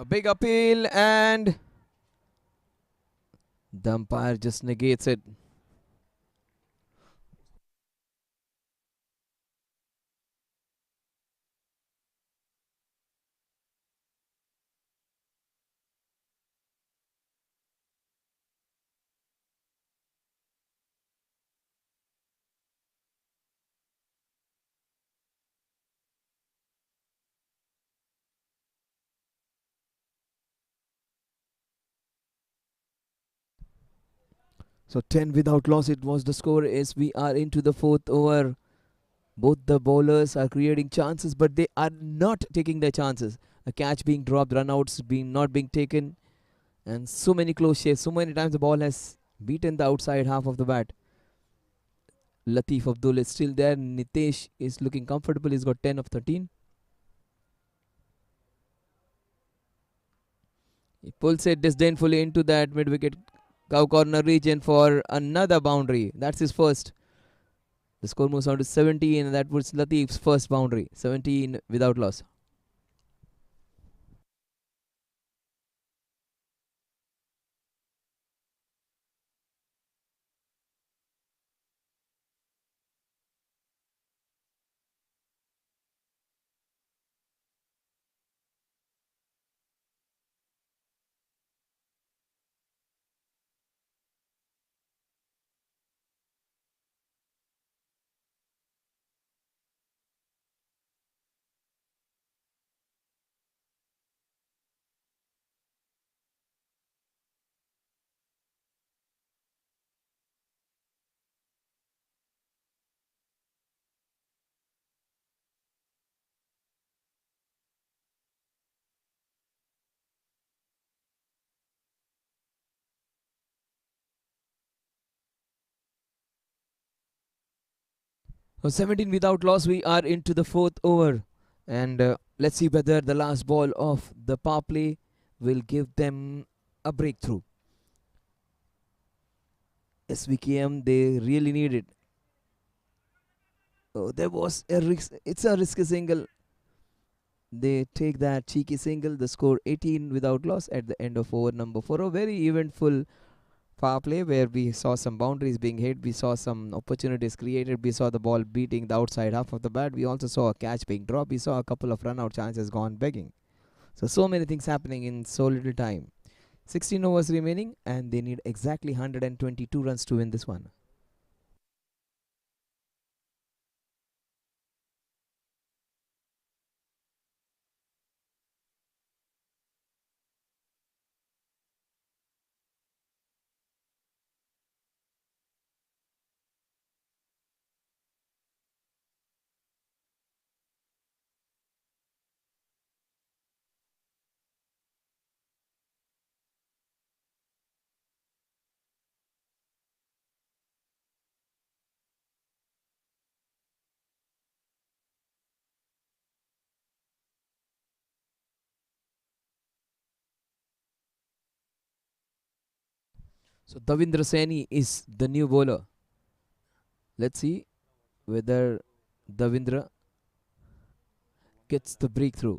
A big appeal, and the umpire just negates it. So 10 without loss, it was the score as we are into the fourth over. Both the bowlers are creating chances, but they are not taking their chances. A catch being dropped, runouts being not being taken, and so many close shaves. So many times the ball has beaten the outside half of the bat. Latif Abdul is still there. Nitesh is looking comfortable. He's got 10 of 13. He pulls it disdainfully into that mid-wicket cow corner region for another boundary. That's his first. The score moves on to 17, and that was Latif's first boundary. 17 without loss. So 17 without loss. We are into the fourth over. And let's see whether the last ball of the power play will give them a breakthrough. SVKM, they really need it. Oh, there was a risk. It's a risky single. They take that cheeky single. The score 18 without loss at the end of over number 4. A very eventful power play where we saw some boundaries being hit. We saw some opportunities created. We saw the ball beating the outside half of the bat. We also saw a catch being dropped. We saw a couple of run out chances gone begging. So many things happening in so little time. 16 overs remaining, and they need exactly 122 runs to win this one. So Davindra Saini is the new bowler. Let's see whether Davindra gets the breakthrough.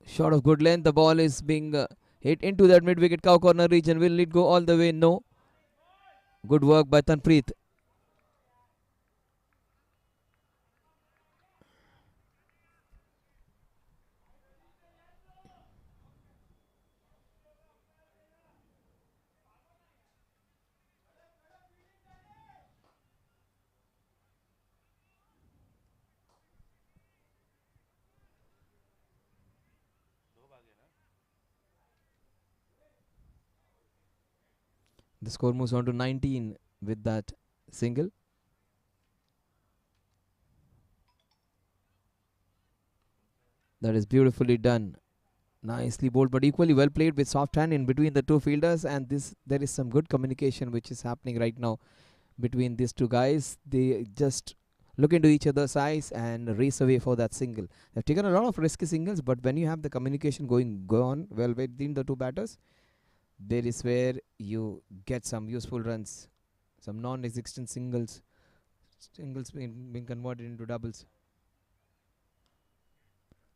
Shot of good length. The ball is being hit into that mid wicket cow corner region. Will it go all the way? No. Good work by Tanpreet. The score moves on to 19 with that single. That is beautifully done. Nicely bowled, but equally well played with soft hand in between the two fielders. And this, there is some good communication which is happening right now between these two guys. They just look into each other's eyes and race away for that single. They've taken a lot of risky singles, but when you have the communication go on well between the two batters, there is where you get some useful runs, some non-existent singles being converted into doubles.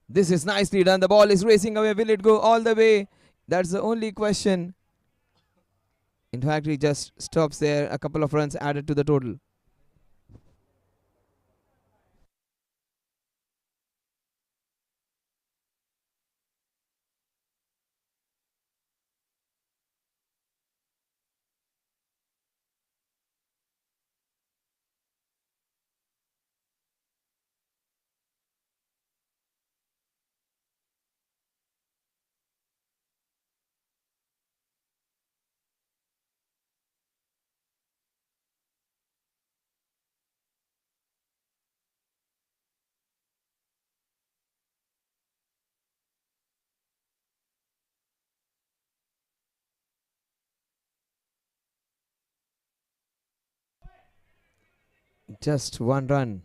This is nicely done. The ball is racing away. Will it go all the way? That's the only question. In fact, he just stops there. A couple of runs added to the total. Just one run.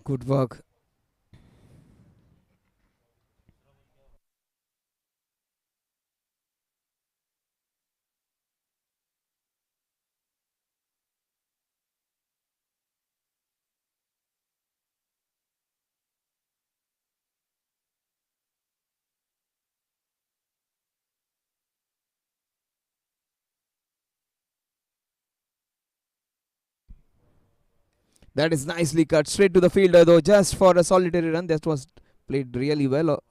Good work. That is nicely cut straight to the fielder, though, just for a solitary run. That was played really well.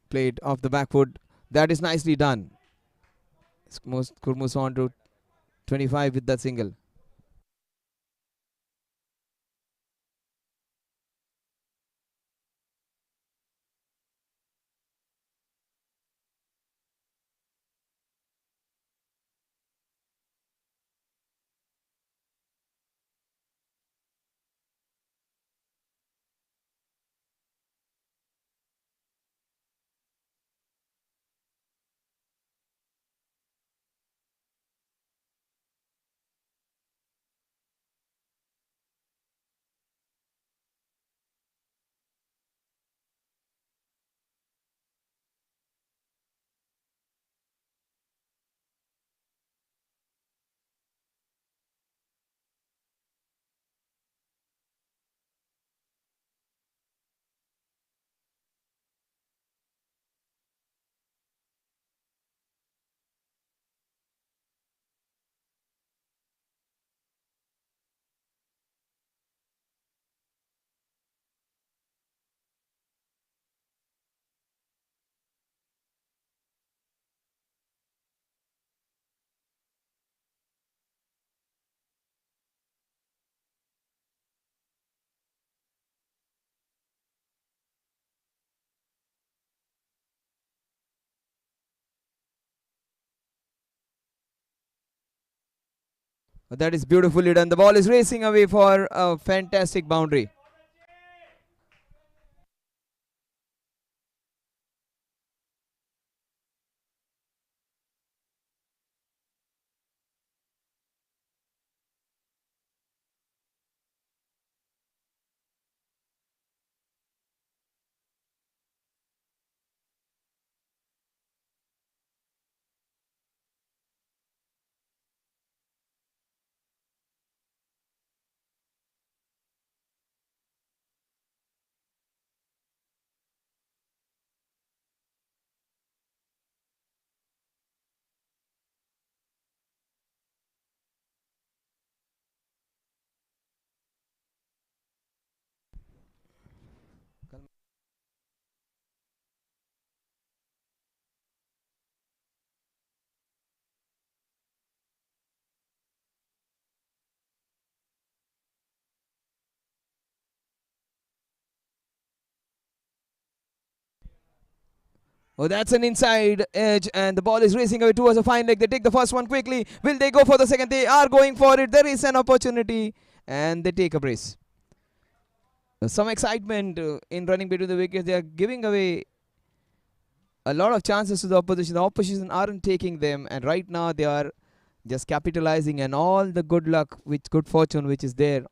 Played off the back foot. That is nicely done. Kurmus on to 25 with that single. That is beautifully done. The ball is racing away for a fantastic boundary. Oh, that's an inside edge, and the ball is racing away towards a fine leg. They take the first one quickly. Will they go for the second? They are going for it. There is an opportunity, and they take a brace. Some excitement in running between the wickets. They are giving away a lot of chances to the opposition. The opposition aren't taking them, and right now they are just capitalizing and all the good luck, with good fortune, which is there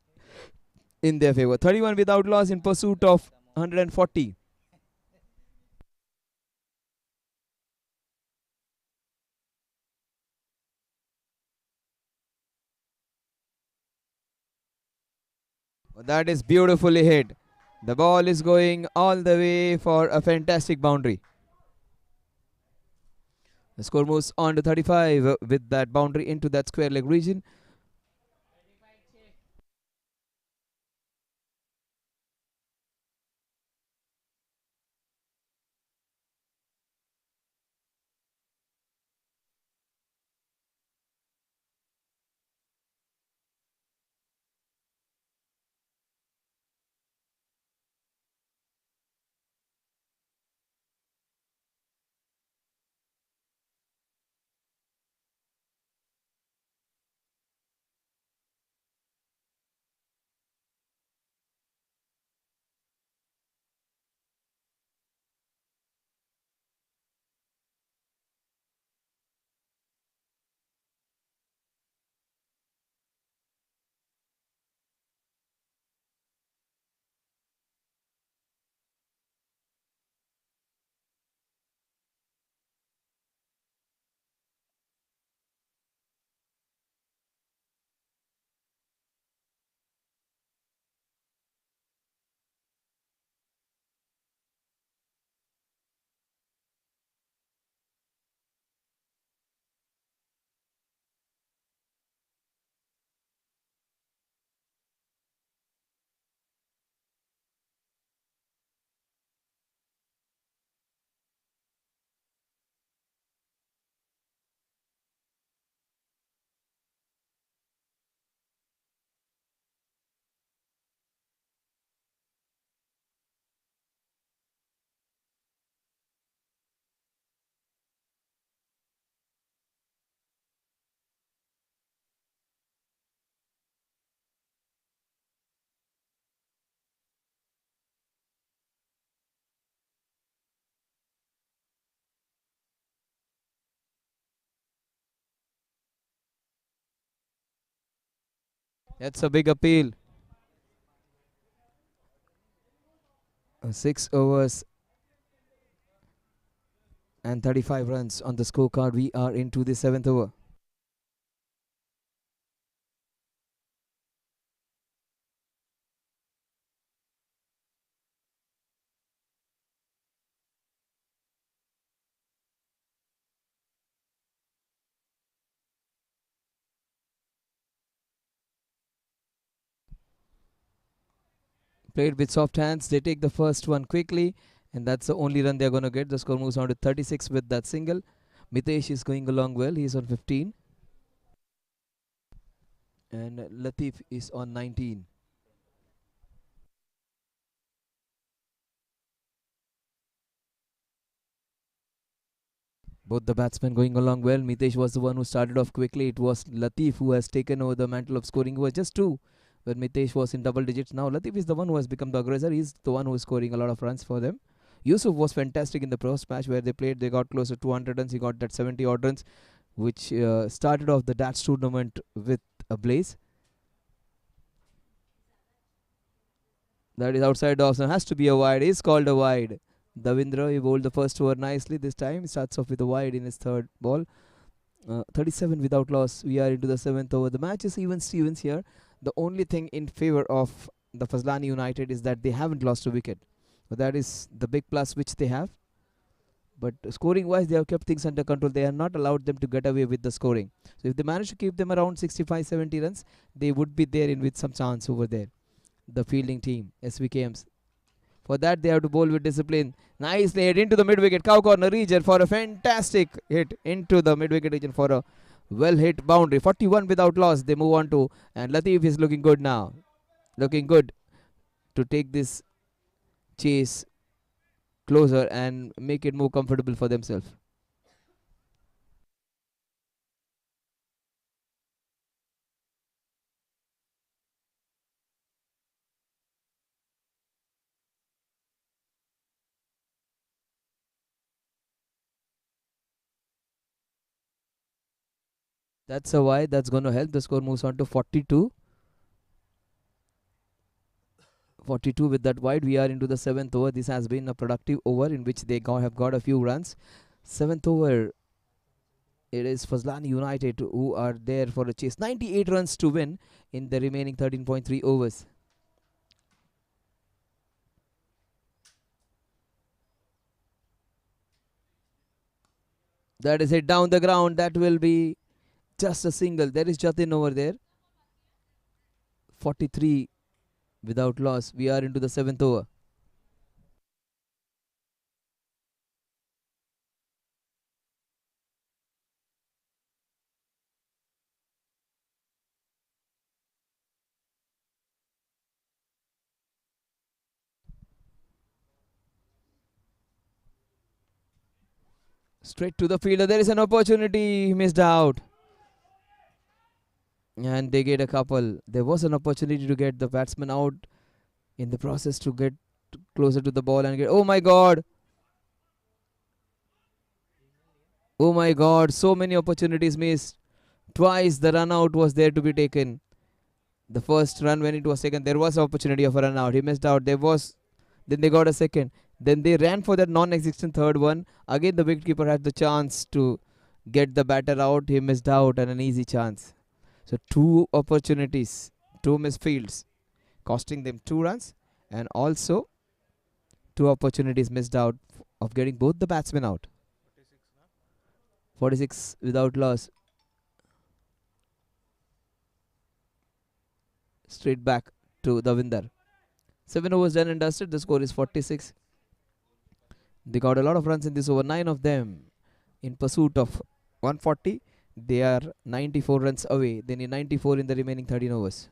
in their favor. 31 without loss in pursuit of 140. That is beautifully hit. The ball is going all the way for a fantastic boundary. The score moves on to 35 with that boundary into that square leg region. That's a big appeal. 6 overs and 35 runs on the scorecard. We are into the 7th over. Played with soft hands. They take the first one quickly, and that's the only run they're going to get. The score moves on to 36 with that single. Mitesh is going along well. He's on 15. And Latif is on 19. Both the batsmen going along well. Mitesh was the one who started off quickly. It was Latif who has taken over the mantle of scoring. He was just two when Mitesh was in double digits. Now Latif is the one who has become the aggressor. He's the one who is scoring a lot of runs for them. Yusuf was fantastic in the first match where they played. They got close to 200 runs. He got that 70 odd runs, which started off the DATS tournament with a blaze. That is outside the off. Has to be a wide. Is called a wide. Davindra, he bowled the first over nicely this time. He starts off with a wide in his third ball. 37 without loss. We are into the 7th over. The match is even Stevens here. The only thing in favor of the FAZLANI United is that they haven't lost a wicket. So that is the big plus which they have. But scoring wise, they have kept things under control. They have not allowed them to get away with the scoring. So if they manage to keep them around 65-70 runs, they would be there in with some chance over there. The fielding team, SVKM'S. For that, they have to bowl with discipline. Nicely hit into the mid-wicket. Cow corner region for a fantastic hit into the mid-wicket region for a well-hit boundary. 41 without loss. They move on to, and Latif is looking good now. Looking good to take this chase closer and make it more comfortable for themselves. That's a why. That's going to help. The score moves on to 42. 42 with that wide. We are into the 7th over. This has been a productive over in which they have got a few runs. 7th over. It is FAZLANI United who are there for a chase. 98 runs to win in the remaining 13.3 overs. That is hit down the ground. That will be just a single. There is Jatin over there. 43 without loss. We are into the seventh over. Straight to the fielder. There is an opportunity. He missed out. And they get a couple. There was an opportunity to get the batsman out in the process to get closer to the ball and get. Oh my god! Oh my god! So many opportunities missed. Twice the run out was there to be taken. The first run when it was taken, there was opportunity of a run out. He missed out. There was. Then they got a second. Then they ran for that non-existent third one. Again, the wicketkeeper had the chance to get the batter out. He missed out and an easy chance. So two opportunities, two misfields, costing them 2 runs, and also two opportunities missed out of getting both the batsmen out. 46 without loss. Straight back to the Davinder. 7 overs done and dusted. The score is 46. They got a lot of runs in this over. 9 of them in pursuit of 140. They are 94 runs away. They need 94 in the remaining 13 overs.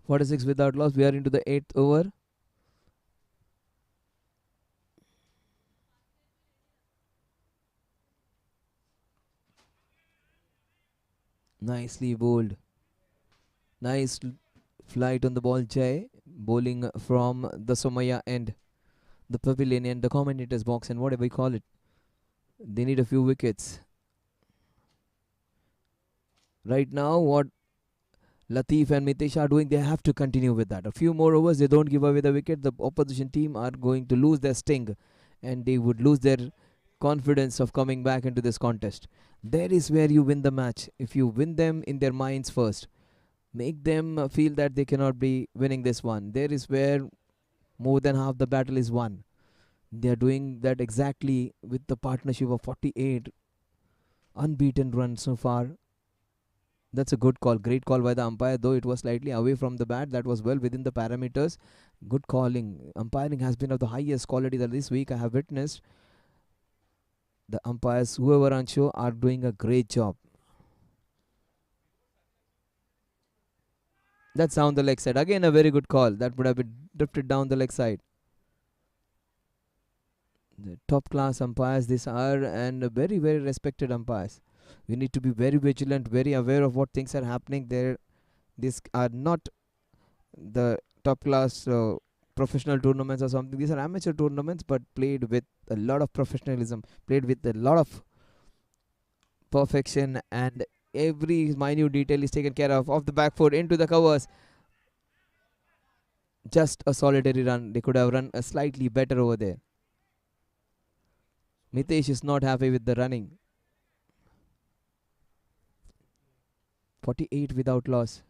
Forty-six without loss. We are into the 8th over. Nicely bowled. Nice flight on the ball, Jay. Bowling from the Somaya end, the pavilion and the commentator's box and whatever you call it. They need a few wickets. Right now, what Latif and Mitesh are doing, they have to continue with that. A few more overs, they don't give away the wicket. The opposition team are going to lose their sting and they would lose their confidence of coming back into this contest. There is where you win the match. If you win them in their minds first, make them feel that they cannot be winning this one. There is where more than half the battle is won. They are doing that exactly with the partnership of 48 unbeaten runs so far. That's a good call. Great call by the umpire, though it was slightly away from the bat. That was well within the parameters. Good calling. Umpiring has been of the highest quality that this week I have witnessed. The umpires, whoever on show, are doing a great job. That's down the leg side. Again, a very good call. That would have been drifted down the leg side. The top class umpires these are, and very, very respected umpires. We need to be very vigilant, very aware of what things are happening there. These are not the top class professional tournaments or something. These are amateur tournaments, but played with a lot of professionalism, played with a lot of perfection, and every minute detail is taken care of. Off the back foot, into the covers. Just a solitary run. They could have run a slightly better over there. Mitesh is not happy with the running. 48 without loss.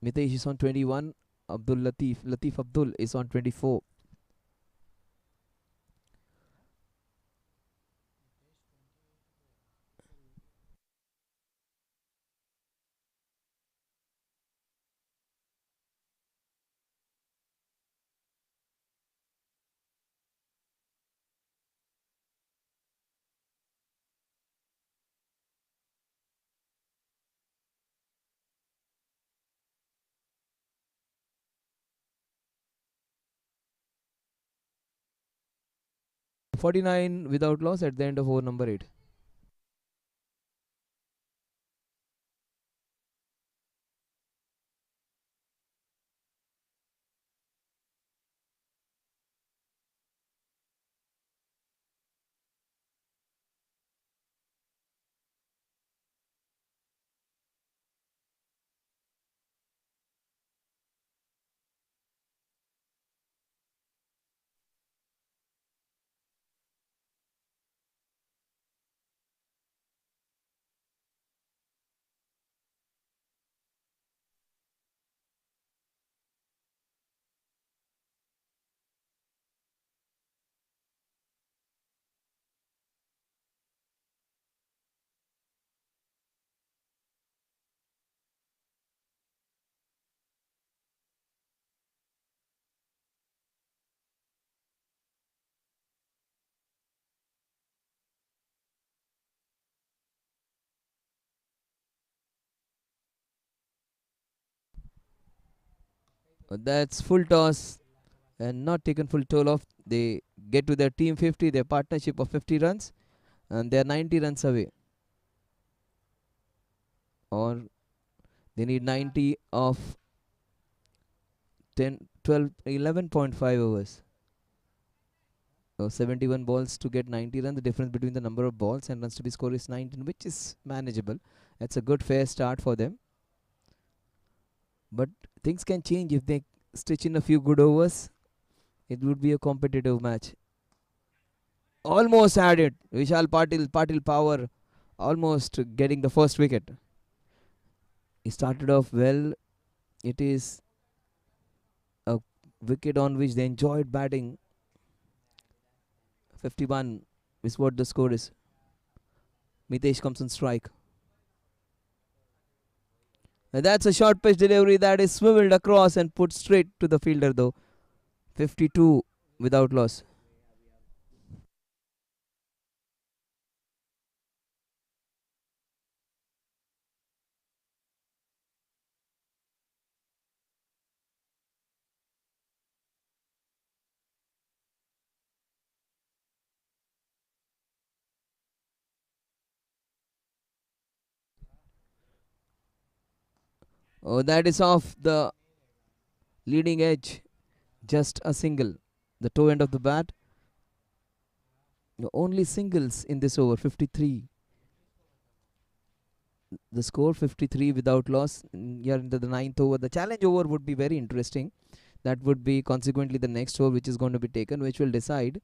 Mitesh is on 21. Latif Abdul is on 24. 49 without loss at the end of over number 8. That's full toss and not taken full toll off. They get to their team 50, their partnership of 50 runs, and they are 90 runs away. Or they need 90 of 10, 12, 11.5 overs. 71 balls to get 90 runs. The difference between the number of balls and runs to be scored is 19, which is manageable. That's a good fair start for them. But things can change if they stitch in a few good overs. It would be a competitive match. Almost had it. Vishal Patil Power almost getting the first wicket. He started off well. It is a wicket on which they enjoyed batting. 51 is what the score is. Mitesh comes on strike. And that's a short pitch delivery that is swiveled across and put straight to the fielder though. 52 without loss. Oh, that is off the leading edge. Just a single. The toe end of the bat. Only singles in this over. 53. The score 53 without loss. Here into the ninth over. The challenge over would be very interesting. That would be consequently the next over which is going to be taken, which will decide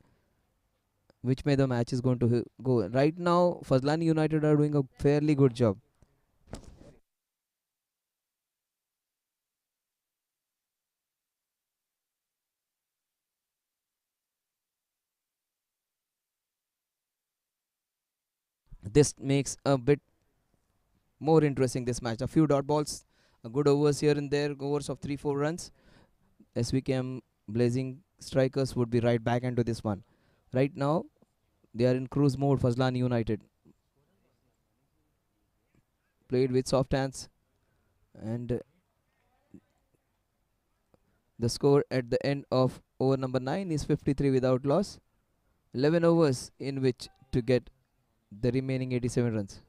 which way the match is going to go. Right now, Fazlani United are doing a fairly good job. This makes a bit more interesting this match. A few dot balls, a good overs here and there, overs of 3-4 runs. SVKM Blazing Strikers would be right back into this one. Right now, they are in cruise mode. Fazlani United played with soft hands, and the score at the end of over number 9 is 53 without loss. 11 overs in which to get the remaining 87 runs.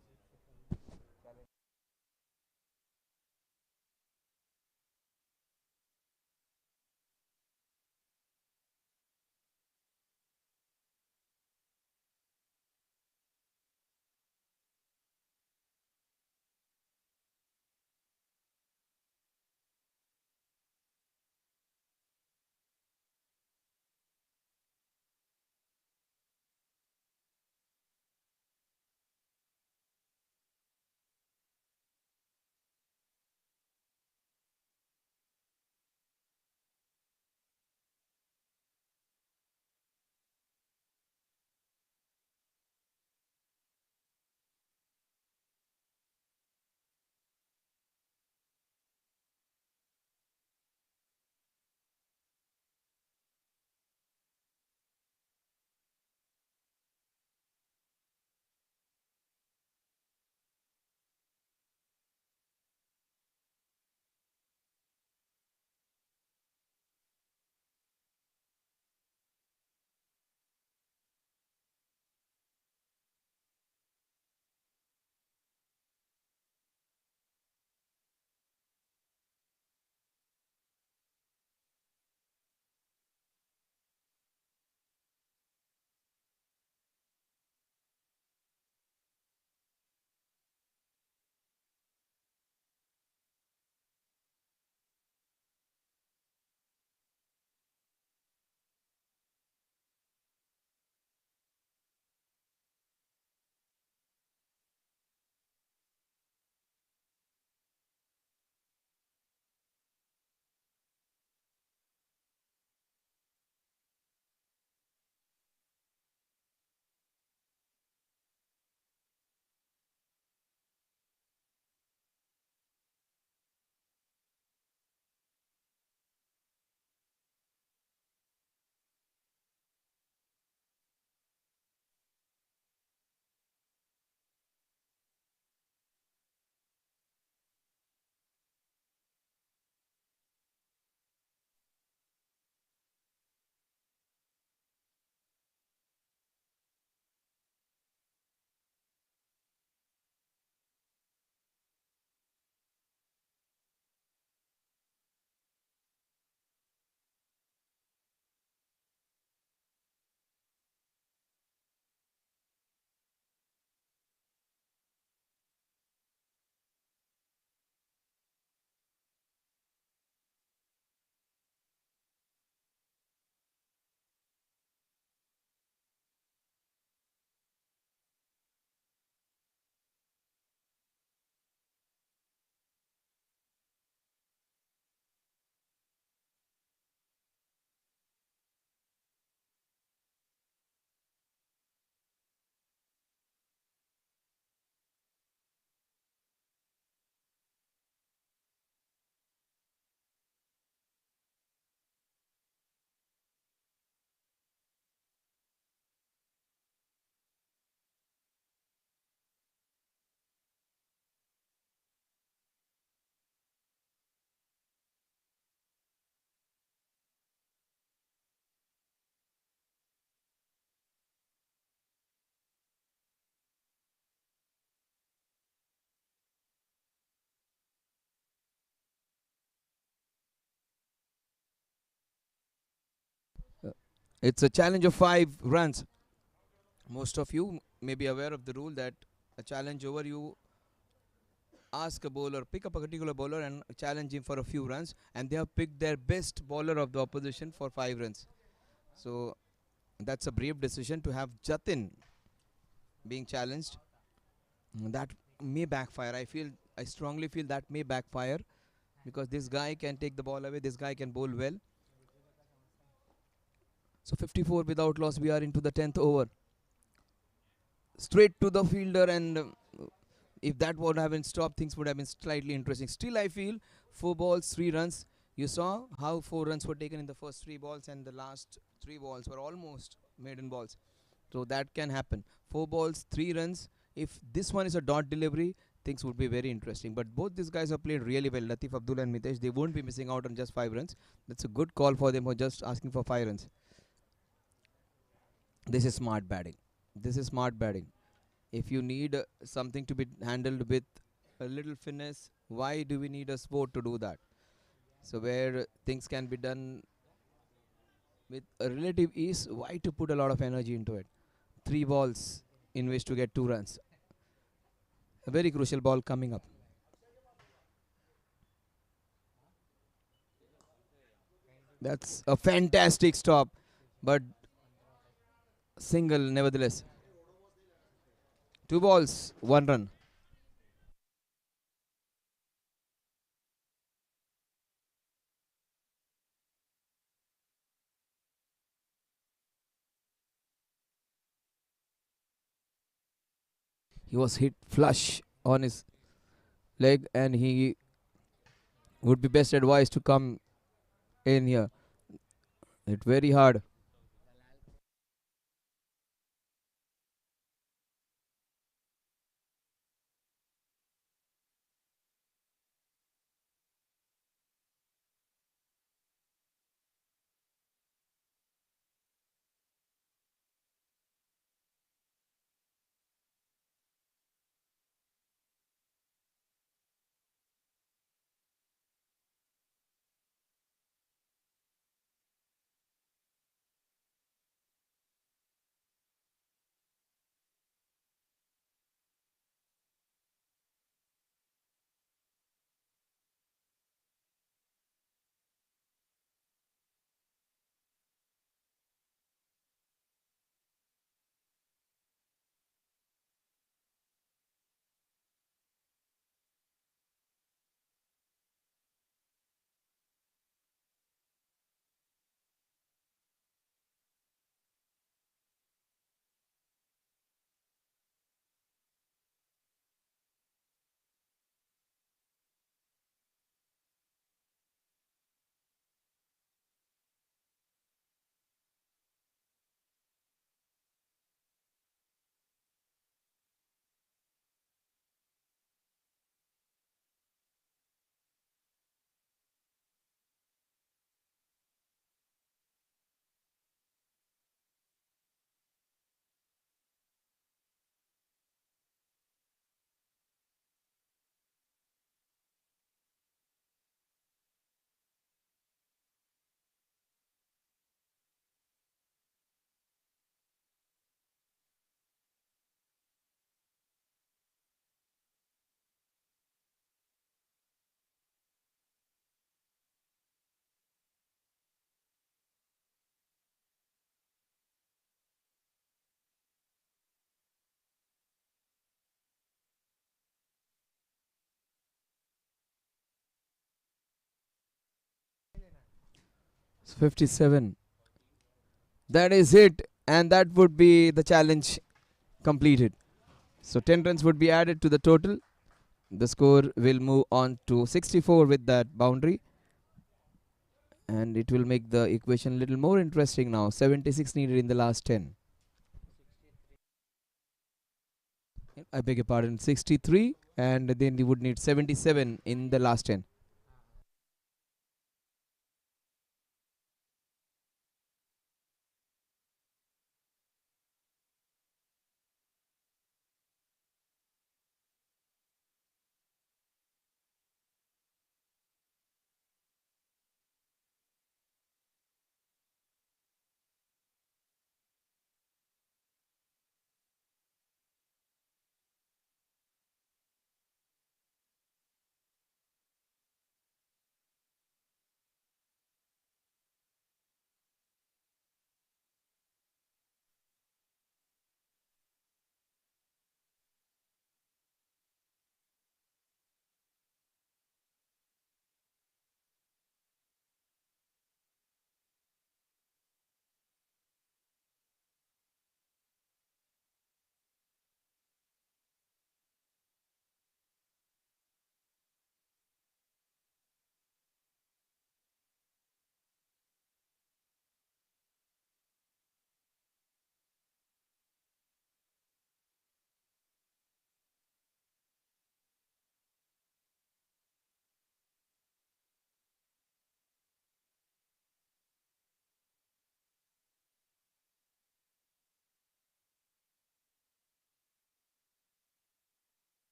It's a challenge of 5 runs. Most of you may be aware of the rule that a challenge over, you ask a bowler, pick up a particular bowler and challenge him for a few runs, and they have picked their best bowler of the opposition for 5 runs. So that's a brave decision to have Jatin being challenged. That may backfire. I strongly feel that may backfire because this guy can take the ball away. This guy can bowl well. So 54 without loss. We are into the 10th over. Straight to the fielder, and if that would have been stopped, things would have been slightly interesting. Still, I feel 4 balls, 3 runs. You saw how 4 runs were taken in the first 3 balls, and the last 3 balls were almost maiden balls. So that can happen. 4 balls, 3 runs. If this one is a dot delivery, things would be very interesting. But both these guys have played really well. Latif Abdul and Mitesh, they won't be missing out on just 5 runs. That's a good call for them for just asking for 5 runs. This is smart batting. This is smart batting. If you need something to be handled with a little finesse, why do we need a sport to do that? So where things can be done with a relative ease, why to put a lot of energy into it? 3 balls in which to get 2 runs. A very crucial ball coming up. That's a fantastic stop, but single nevertheless. 2 balls, 1 run. He was hit flush on his leg, and he would be best advised to come in here. It very hard. It's 57. That is it, and that would be the challenge completed. So 10 runs would be added to the total. The score will move on to 64 with that boundary, and it will make the equation a little more interesting now. 76 needed in the last 10. I beg your pardon, 63, and then you would need 77 in the last 10.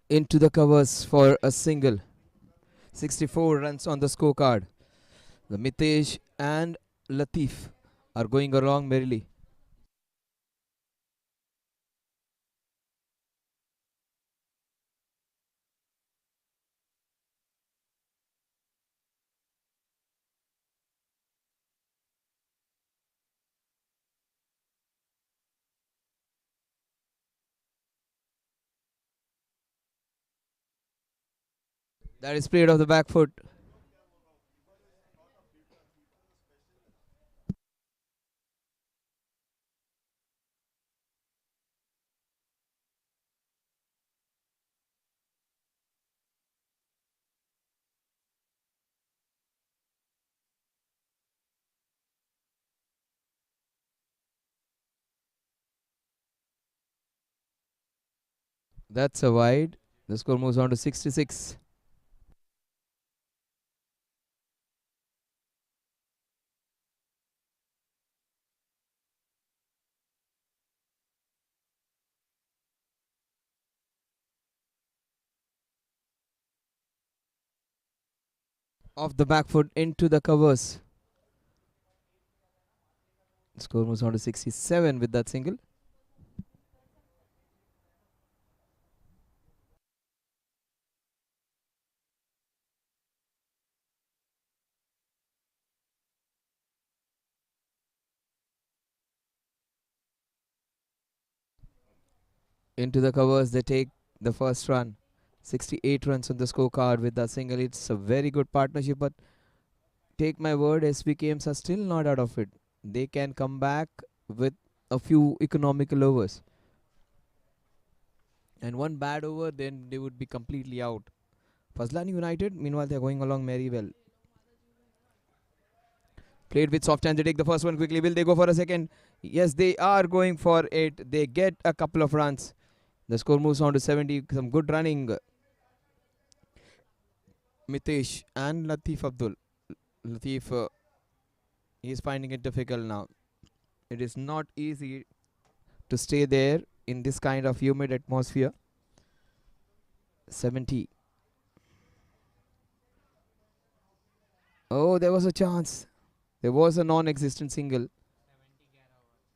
into the covers for a single. 64 runs on the scorecard. The Mitesh and Latif are going along merrily. That is played off the back foot. That's a wide. The score moves on to 66. Off the back foot into the covers. The score moves on to 67 with that single. Into the covers, they take the first run. 68 runs on the scorecard with that single. It's a very good partnership, but take my word, SVKMs are still not out of it. They can come back with a few economical overs. And one bad over, then they would be completely out. FAZLANI United, meanwhile, they're going along very well. Played with soft hands. They take the first one quickly. Will they go for a second? Yes, they are going for it. They get a couple of runs. The score moves on to 70. Some good running. Mitesh and Latif Abdul. Latif is finding it difficult now. It is not easy to stay there in this kind of humid atmosphere. 70. Oh, there was a chance. There was a non-existent single.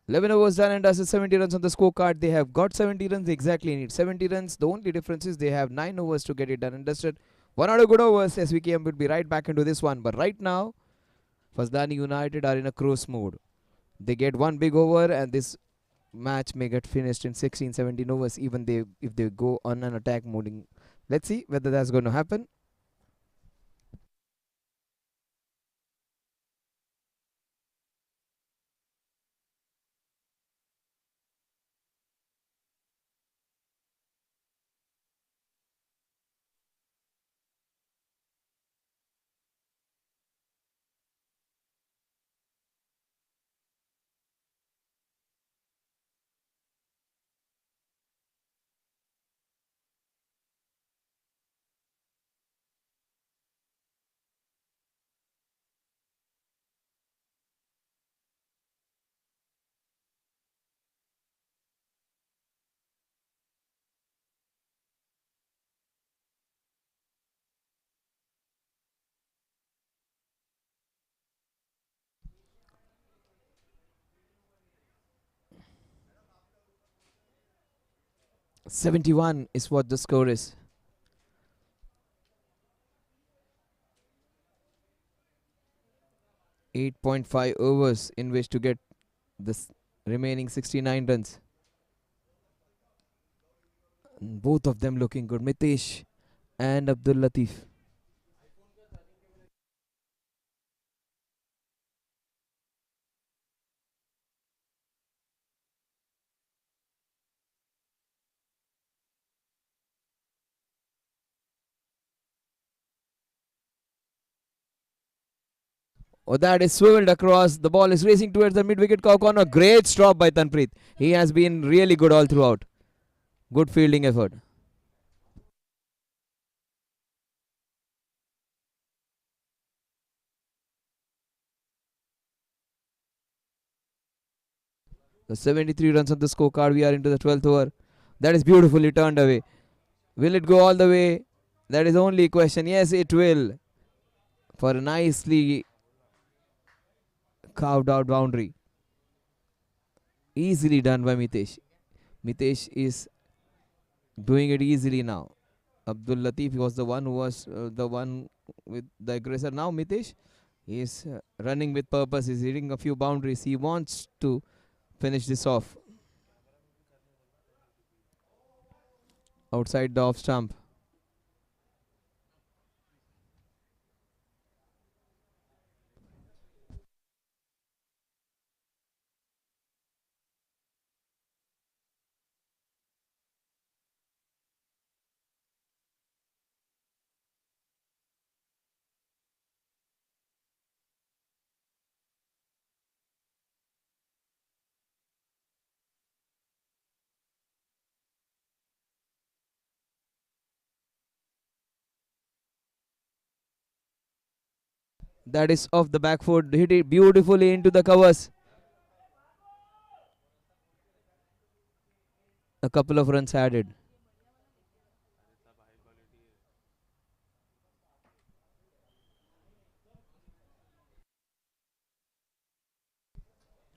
11 overs done and dusted, 70 runs on the scorecard. They have got 70 runs. They exactly need 70 runs. The only difference is they have 9 overs to get it done and dusted. One out of good overs. SVKM will be right back into this one. But right now, FAZLANI United are in a cruise mode. They get one big over and this match may get finished in 16, 17 overs even if they go on an attack mode. Let's see whether that's going to happen. .71 is what the score is. 8.5 overs in which to get the remaining 69 runs. Both of them looking good. Mitesh and Abdul Latif. Oh, that is swiveled across. The ball is racing towards the mid-wicket corner. Great stop by Tanpreet. He has been really good all throughout. Good fielding effort. The 73 runs on the scorecard. We are into the 12th over. That is beautifully turned away. Will it go all the way? That is only question. Yes, it will. For a nicely carved out boundary. Easily done by Mitesh. Mitesh is doing it easily now. Abdul Latif was the one who was the one with the aggressor. Now Mitesh is running with purpose. He's hitting a few boundaries. He wants to finish this off outside the off stump. That is off the back foot. Hit it beautifully into the covers. A couple of runs added.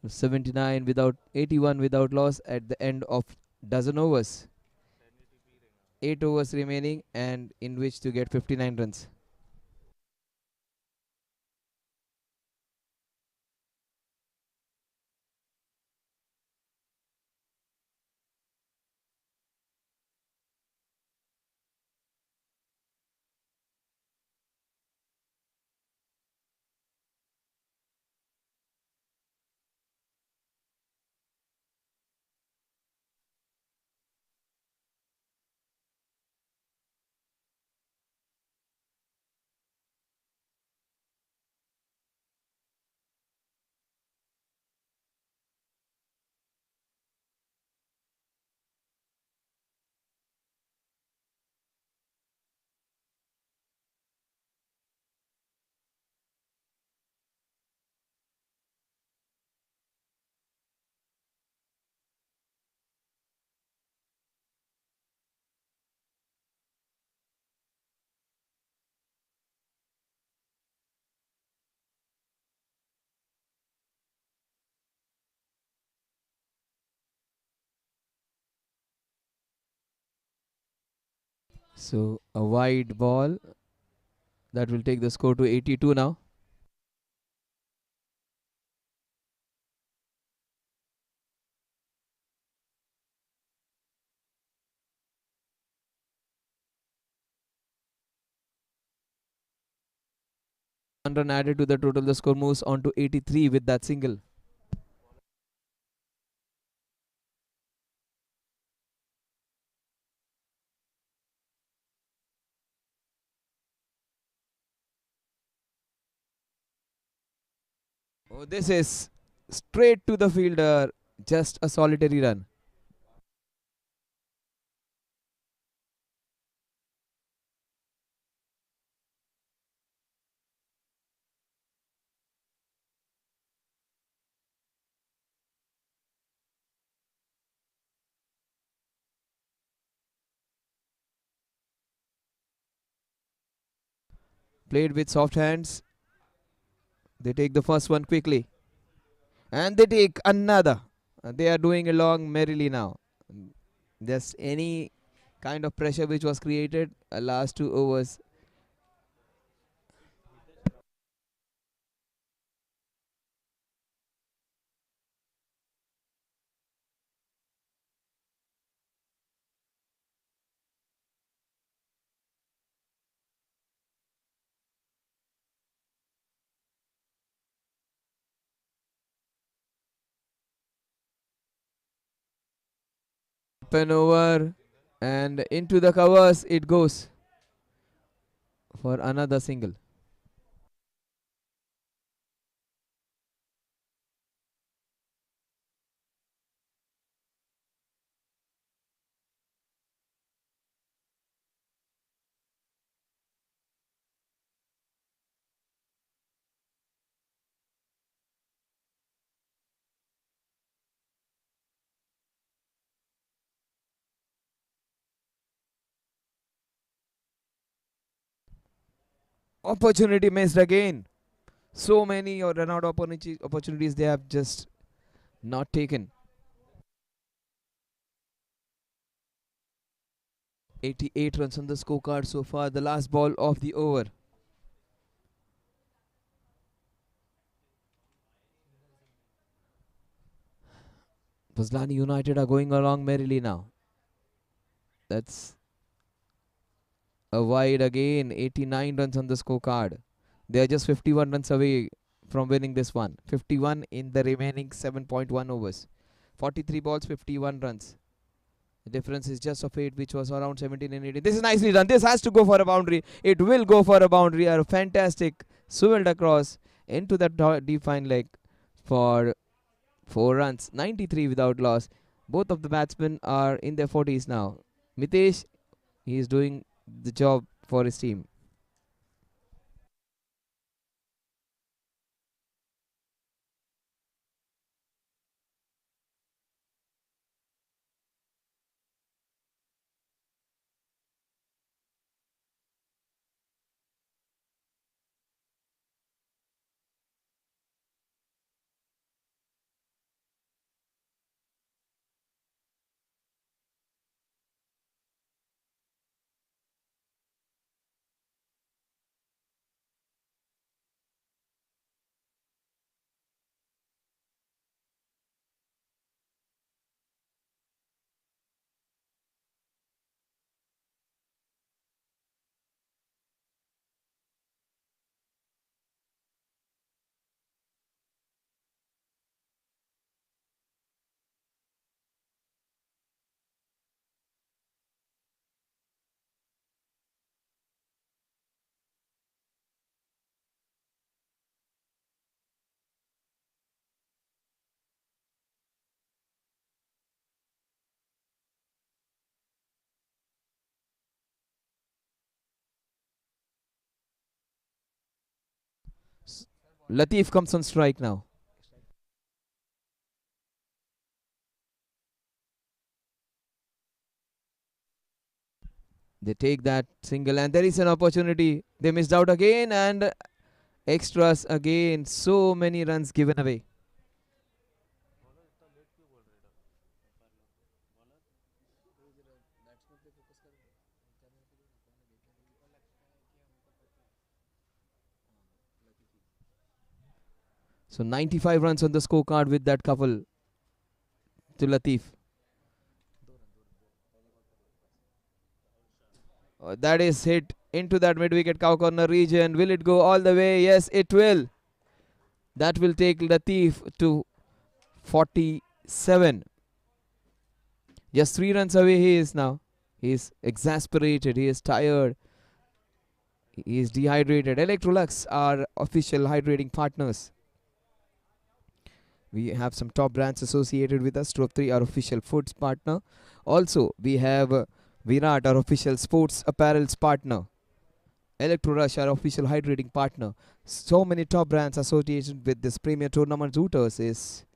79 without 81 without loss at the end of dozen overs. 8 overs remaining and in which to get 59 runs. So a wide ball that will take the score to 82 now. One run added to the total. The score moves on to 83 with that single. Oh, this is straight to the fielder. Just a solitary run. Played with soft hands. They take the first one quickly. And they take another. They are doing along merrily now. Just any kind of pressure which was created last 2 overs. Up and over and into the covers it goes for another single. Opportunity missed again. So many run out opportunities they have just not taken. 88 runs on the scorecard so far. The last ball of the over. FAZLANI United are going along merrily now. That's a wide again. 89 runs on the scorecard. They are just 51 runs away from winning this one. 51 in the remaining 7.1 overs. 43 balls, 51 runs. The difference is just of 8, which was around 17 and 18. This is nicely done. This has to go for a boundary. It will go for a boundary. A fantastic swiveled across into that deep fine leg for 4 runs. 93 without loss. Both of the batsmen are in their 40s now. Mitesh, he is doing the job for his team. Latif comes on strike now. They take that single and there is an opportunity. They missed out again and extras again. So many runs given away. So 95 runs on the scorecard with that couple to Latif. That is hit into that mid-wicket cow corner region. Will it go all the way? Yes, it will. That will take Latif to 47. Just 3 runs away he is now. He is exasperated. He is tired. He is dehydrated. Electrolux are official hydrating partners. We have some top brands associated with us. Top 3 our official foods partner. Also, we have Virat, our official sports apparels partner. Electrorush, our official hydrating partner. So many top brands associated with this premier tournament. Zooters is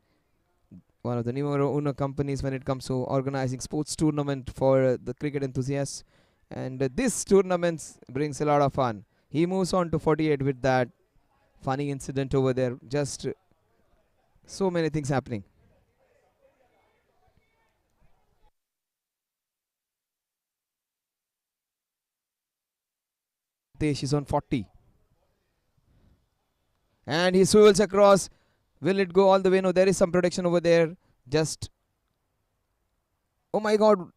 one of the numero uno companies when it comes to organizing sports tournament for the cricket enthusiasts. And this tournament brings a lot of fun. He moves on to 48 with that funny incident over there. Just so many things happening. She's on 40. And he swivels across. Will it go all the way? No, there is some protection over there. Just. Oh my god.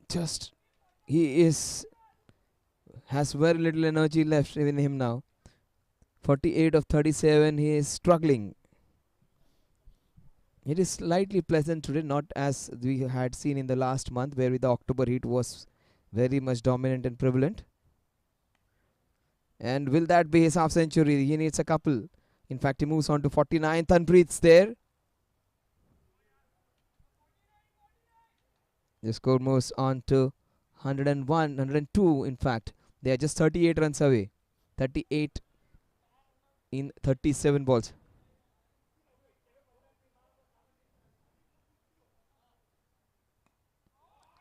Just. He is. Has very little energy left in him now. 48 of 37. He is struggling. It is slightly pleasant today, not as we had seen in the last month, where the October heat was very much dominant and prevalent. And will that be his half century? He needs a couple. In fact, he moves on to 49. Tanpreet's there. The score moves on to 101, 102 in fact. They are just 38 runs away. 38 in 37 balls.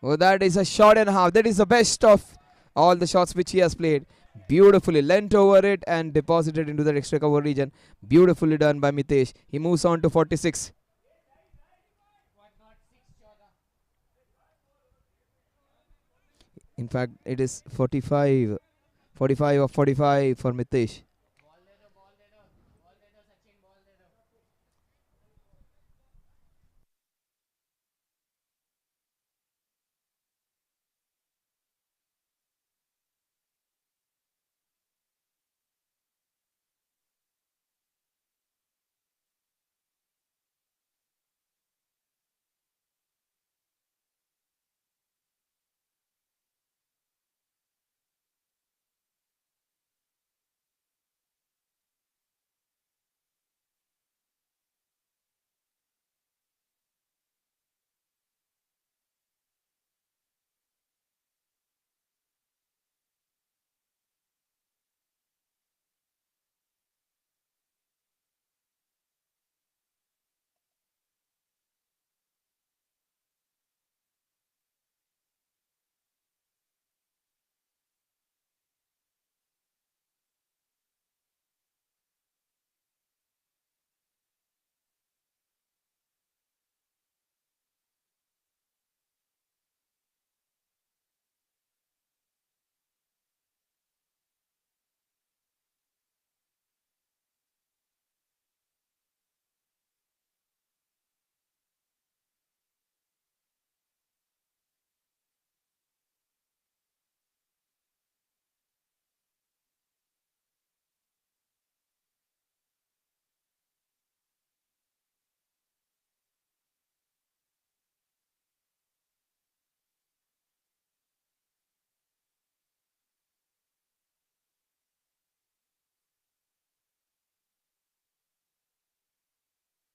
Oh, that is a shot and a half. That is the best of All the shots which he has played, beautifully leant over it and deposited into the extra cover region. Beautifully done by Mitesh. He moves on to 46. In fact, it is 45. 45 of 45 for Mitesh.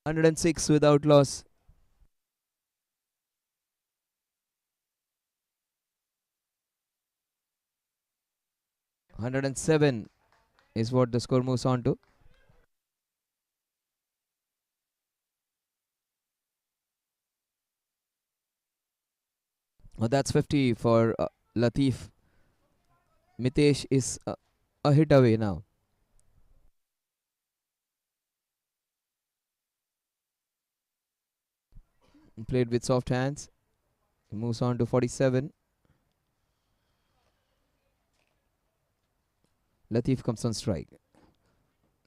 106 without loss. 107 is what the score moves on to. Oh, that's 50 for Latif. Mitesh is a hit away now. Played with soft hands. He moves on to 47. Latif comes on strike.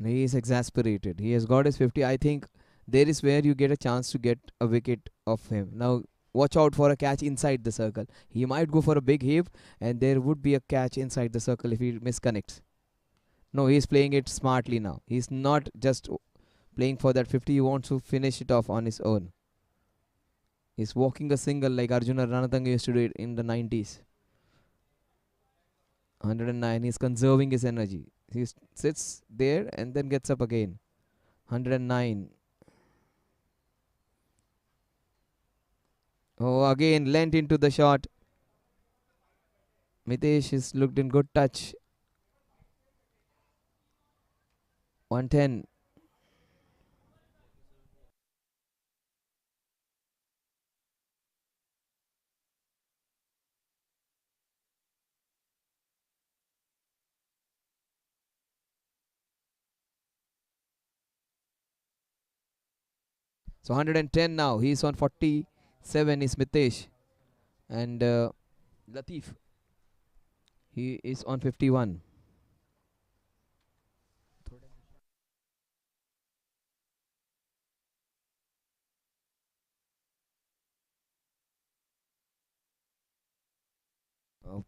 He is exasperated. He has got his 50. I think there is where you get a chance to get a wicket of him. Now, watch out for a catch inside the circle. He might go for a big heave, and there would be a catch inside the circle if he misconnects. No, he's playing it smartly now. He's not just playing for that 50. He wants to finish it off on his own. He's walking a single like Arjuna Ranatanga used to do it in the 90s. 109. He's conserving his energy. He sits there and then gets up again. 109. Oh, again lent into the shot. Mitesh is looked in good touch. 110. So 110 now. He's on 47 is Mitesh. And Latif. He is on 51.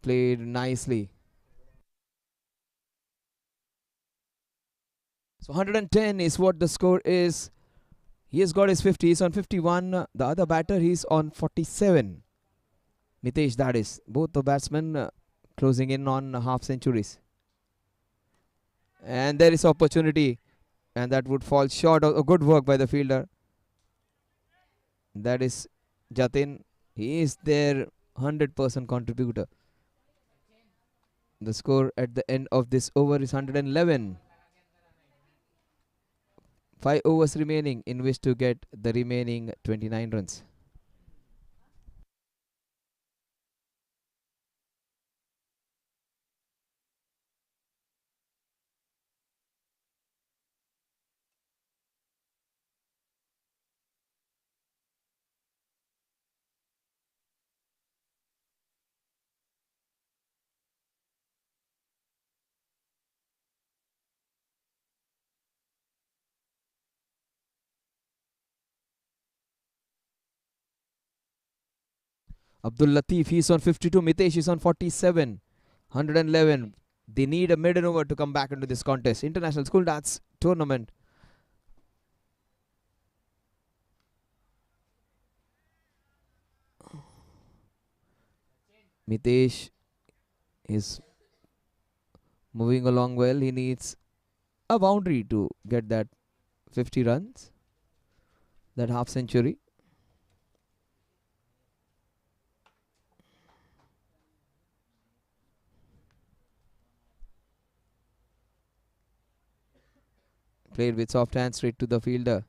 Played nicely. So 110 is what the score is. He has got his 50. He's on 51. The other batter, he's on 47. Mitesh, that is. Both the batsmen closing in on half centuries. And there is opportunity. And that would fall short of good work by the fielder. That is Jatin. He is their 100% contributor. The score at the end of this over is 111. 5 overs remaining in which to get the remaining 29 runs. Abdul Latif, he's on 52. Mitesh is on 47. 111. They need a maiden over to come back into this contest. International School Darts Tournament. Mitesh is moving along well. He needs a boundary to get that 50 runs, that half century. Played with soft hand straight to the fielder.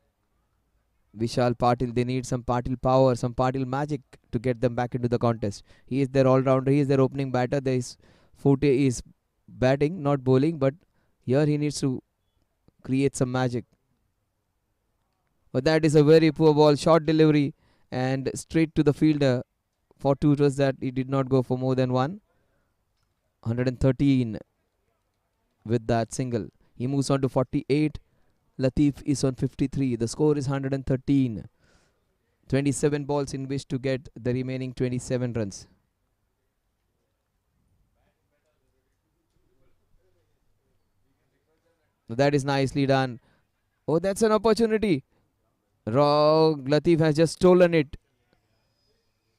Vishal Patil, they need some Patil power, some Patil magic to get them back into the contest. He is their all-rounder, he is their opening batter. His forte is batting, not bowling, but here he needs to create some magic. But that is a very poor ball, short delivery, and straight to the fielder for two. It was that he did not go for more than one. 113 with that single. He moves on to 48. Latif is on 53. The score is 113. 27 balls in which to get the remaining 27 runs. That is nicely done. Oh, that's an opportunity. Wrong. Latif has just stolen it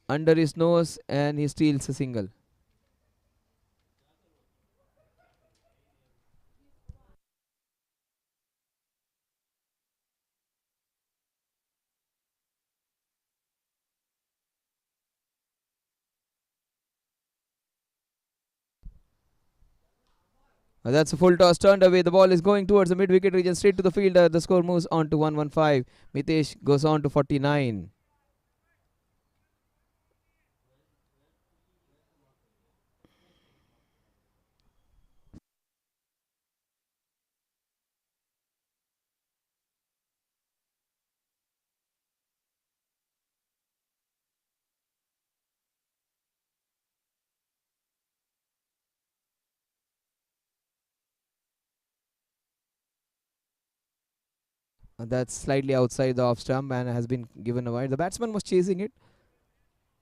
under his nose and he steals a single. That's a full toss turned away. The ball is going towards the mid wicket region, straight to the fielder. The score moves on to 115. Mitesh goes on to 49. That's slightly outside the off stump and has been given a wide. The batsman was chasing it.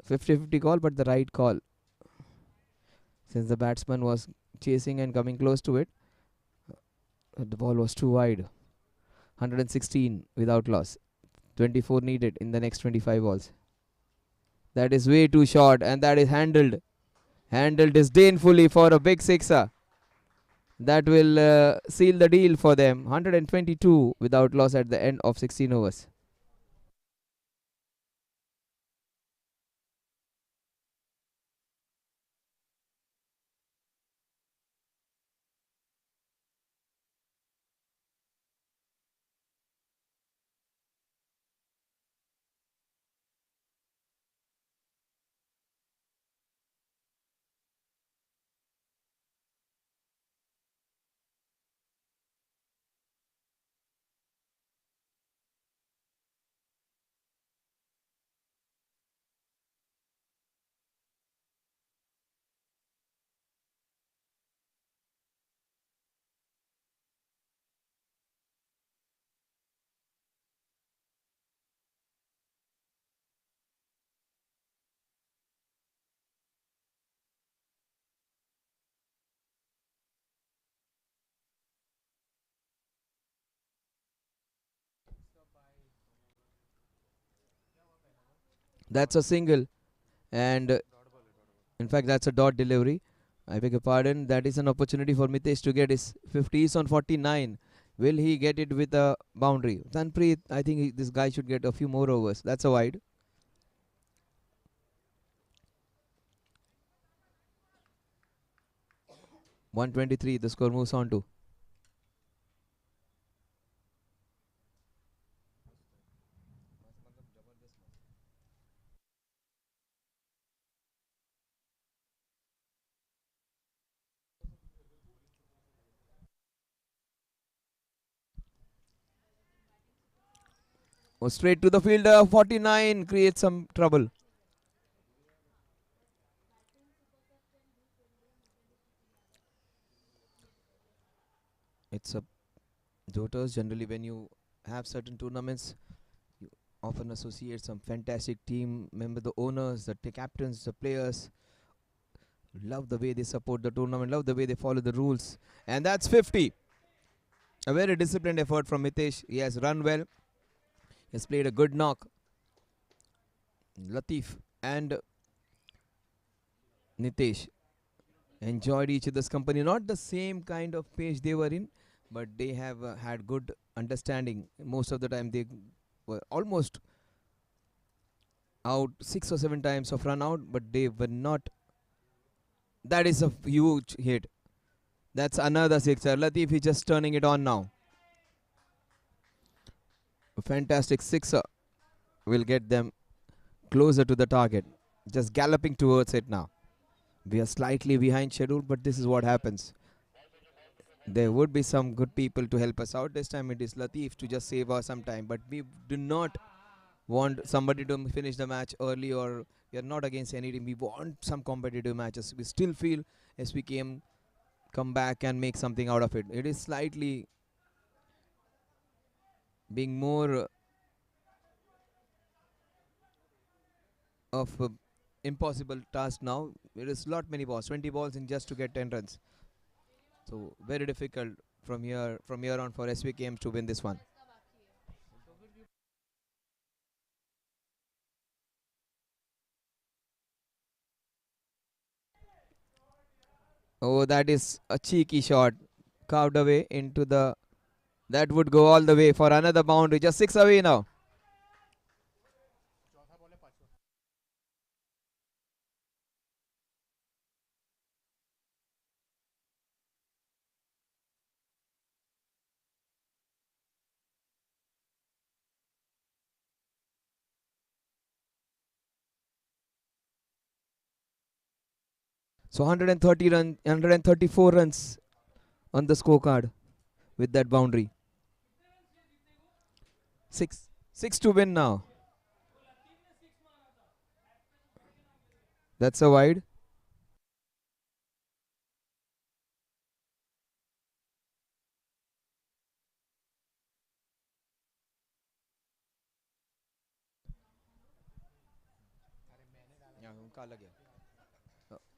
50-50 call, but the right call. Since the batsman was chasing and coming close to it, the ball was too wide. 116 without loss. 24 needed in the next 25 balls. That is way too short and that is handled. Handled disdainfully for a big sixer. That will seal the deal for them. 122 without loss at the end of 16 overs. That's a single. And in fact, that's a dot delivery. I beg your pardon. That is an opportunity for Mitesh to get his 50s on 49. Will he get it with a boundary? Tanpreet, I think this guy should get a few more overs. That's a wide. 123. The score moves on to. Oh, straight to the fielder. 49 creates some trouble. It's a Joters generally when you have certain tournaments, often associate some fantastic team member, the owners, the captains, the players. Love the way they support the tournament, love the way they follow the rules. And that's 50. A very disciplined effort from Mitesh. He has run well. He has played a good knock. Latif and Nitesh enjoyed each other's company. Not the same kind of page they were in, but they have had good understanding. Most of the time, they were almost out 6 or 7 times of run out, but they were not. That is a huge hit. That's another sixer. Latif is just turning it on now. A fantastic sixer will get them closer to the target. Just galloping towards it now. We are slightly behind schedule, but this is what happens. There would be some good people to help us out. This time it is Latif to just save us some time. But we do not want somebody to finish the match early, or we are not against any team. We want some competitive matches. We still feel SVKM come back and make something out of it. It is slightly being more of a impossible task now. It is lot many balls, 20 balls in just to get 10 runs. So very difficult from here on for SVKMs to win this one. Oh, that is a cheeky shot, carved away into the. That would go all the way for another boundary. Just 6 away now. So 134 runs on the scorecard with that boundary. Six to win now. That's a wide.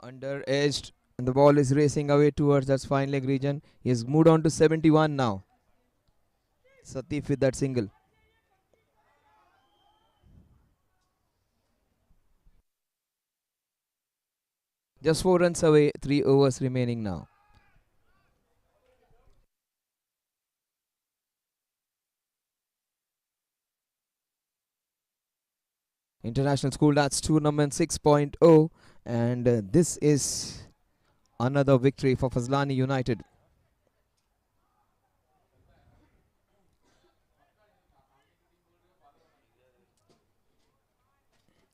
Under edged, and the ball is racing away towards that fine leg region. He has moved on to 71 now. Satif with that single. Just 4 runs away, 3 overs remaining now. International School Darts Tournament 6.0, and this is another victory for FAZLANI United.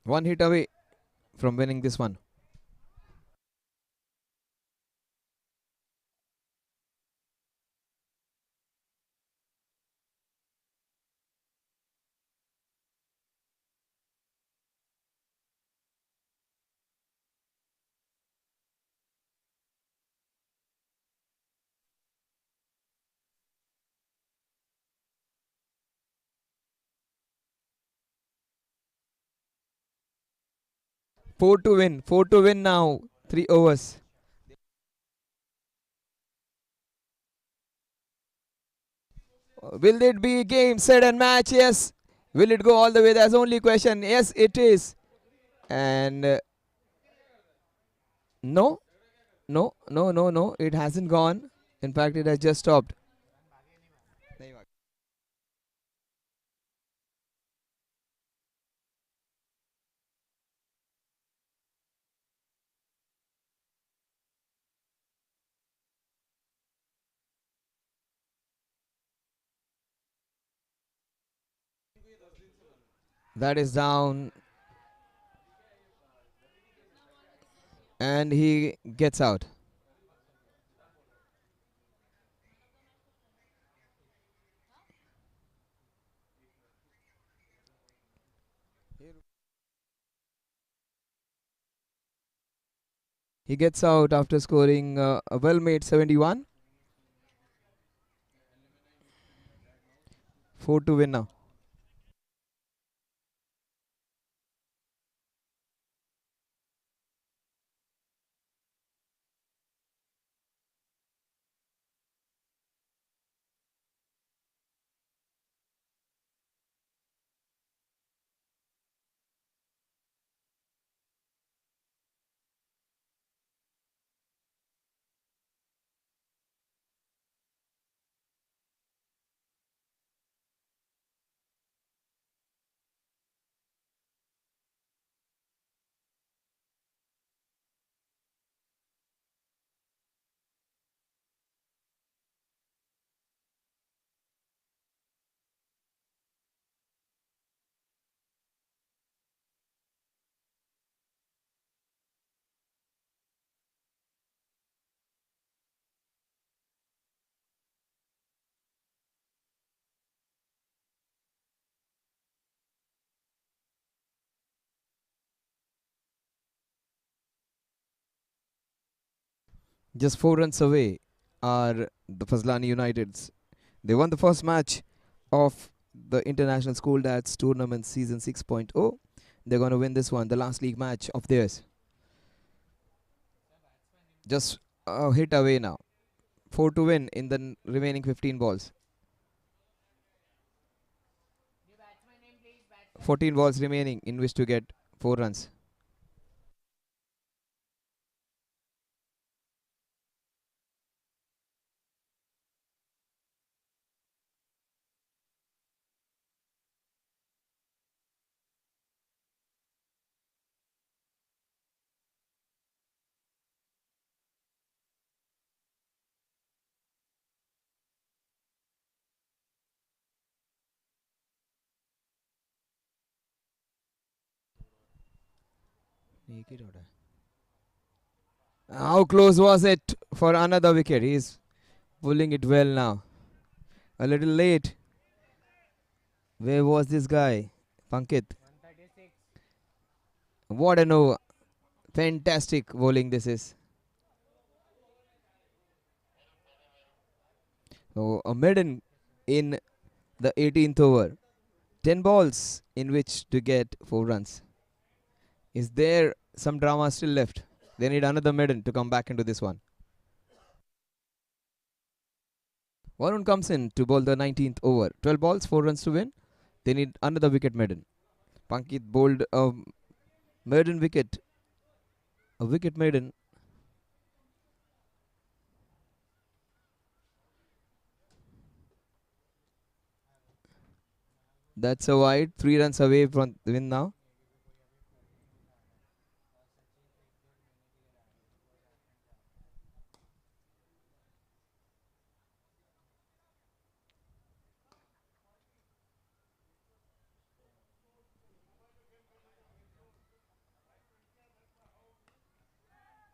One hit away from winning this one. Four to win now. 3 overs. Will it be game, set, and match? Yes. Will it go all the way? That's only question. Yes, it is. And no, no. It hasn't gone. In fact, it has just stopped. That is down. And he gets out. He gets out after scoring a well-made 71. 4 to win now. Just 4 runs away are the Fazlani Uniteds. They won the first match of the International School Dads Tournament Season 6.0. They're going to win this one, the last league match of theirs. Just a hit away now. 4 to win in the remaining 15 balls. 14 balls remaining in which to get 4 runs. How close was it for another wicket? He's pulling it well now. A little late. Where was this guy? Pankit. What a no. Fantastic bowling this is. So a maiden in the 18th over. 10 balls in which to get 4 runs. Is there some drama still left? They need another maiden to come back into this one. Varun comes in to bowl the 19th over. 12 balls, 4 runs to win. They need another wicket maiden. Pankit bowled a maiden wicket. A wicket maiden. That's a wide. 3 runs away from the win now.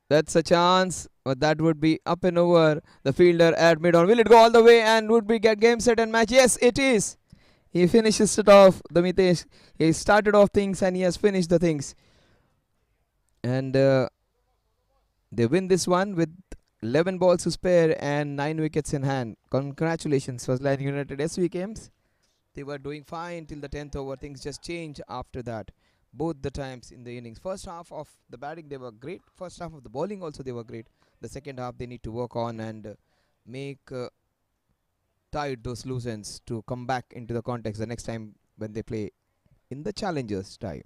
That's a chance, but that would be up and over. The fielder at mid on. Will it go all the way and would be get game, set and match? Yes, it is. He finishes it off. The Mitesh. He started off things and he has finished the things. And they win this one with 11 balls to spare and 9 wickets in hand. Congratulations, FAZLANI United SVKM'S. They were doing fine till the 10th over. Things just changed after that. Both the times in the innings. First half of the batting, they were great. First half of the bowling also, they were great. The second half, they need to work on and make tied those loose ends to come back into the context the next time when they play in the Challengers time.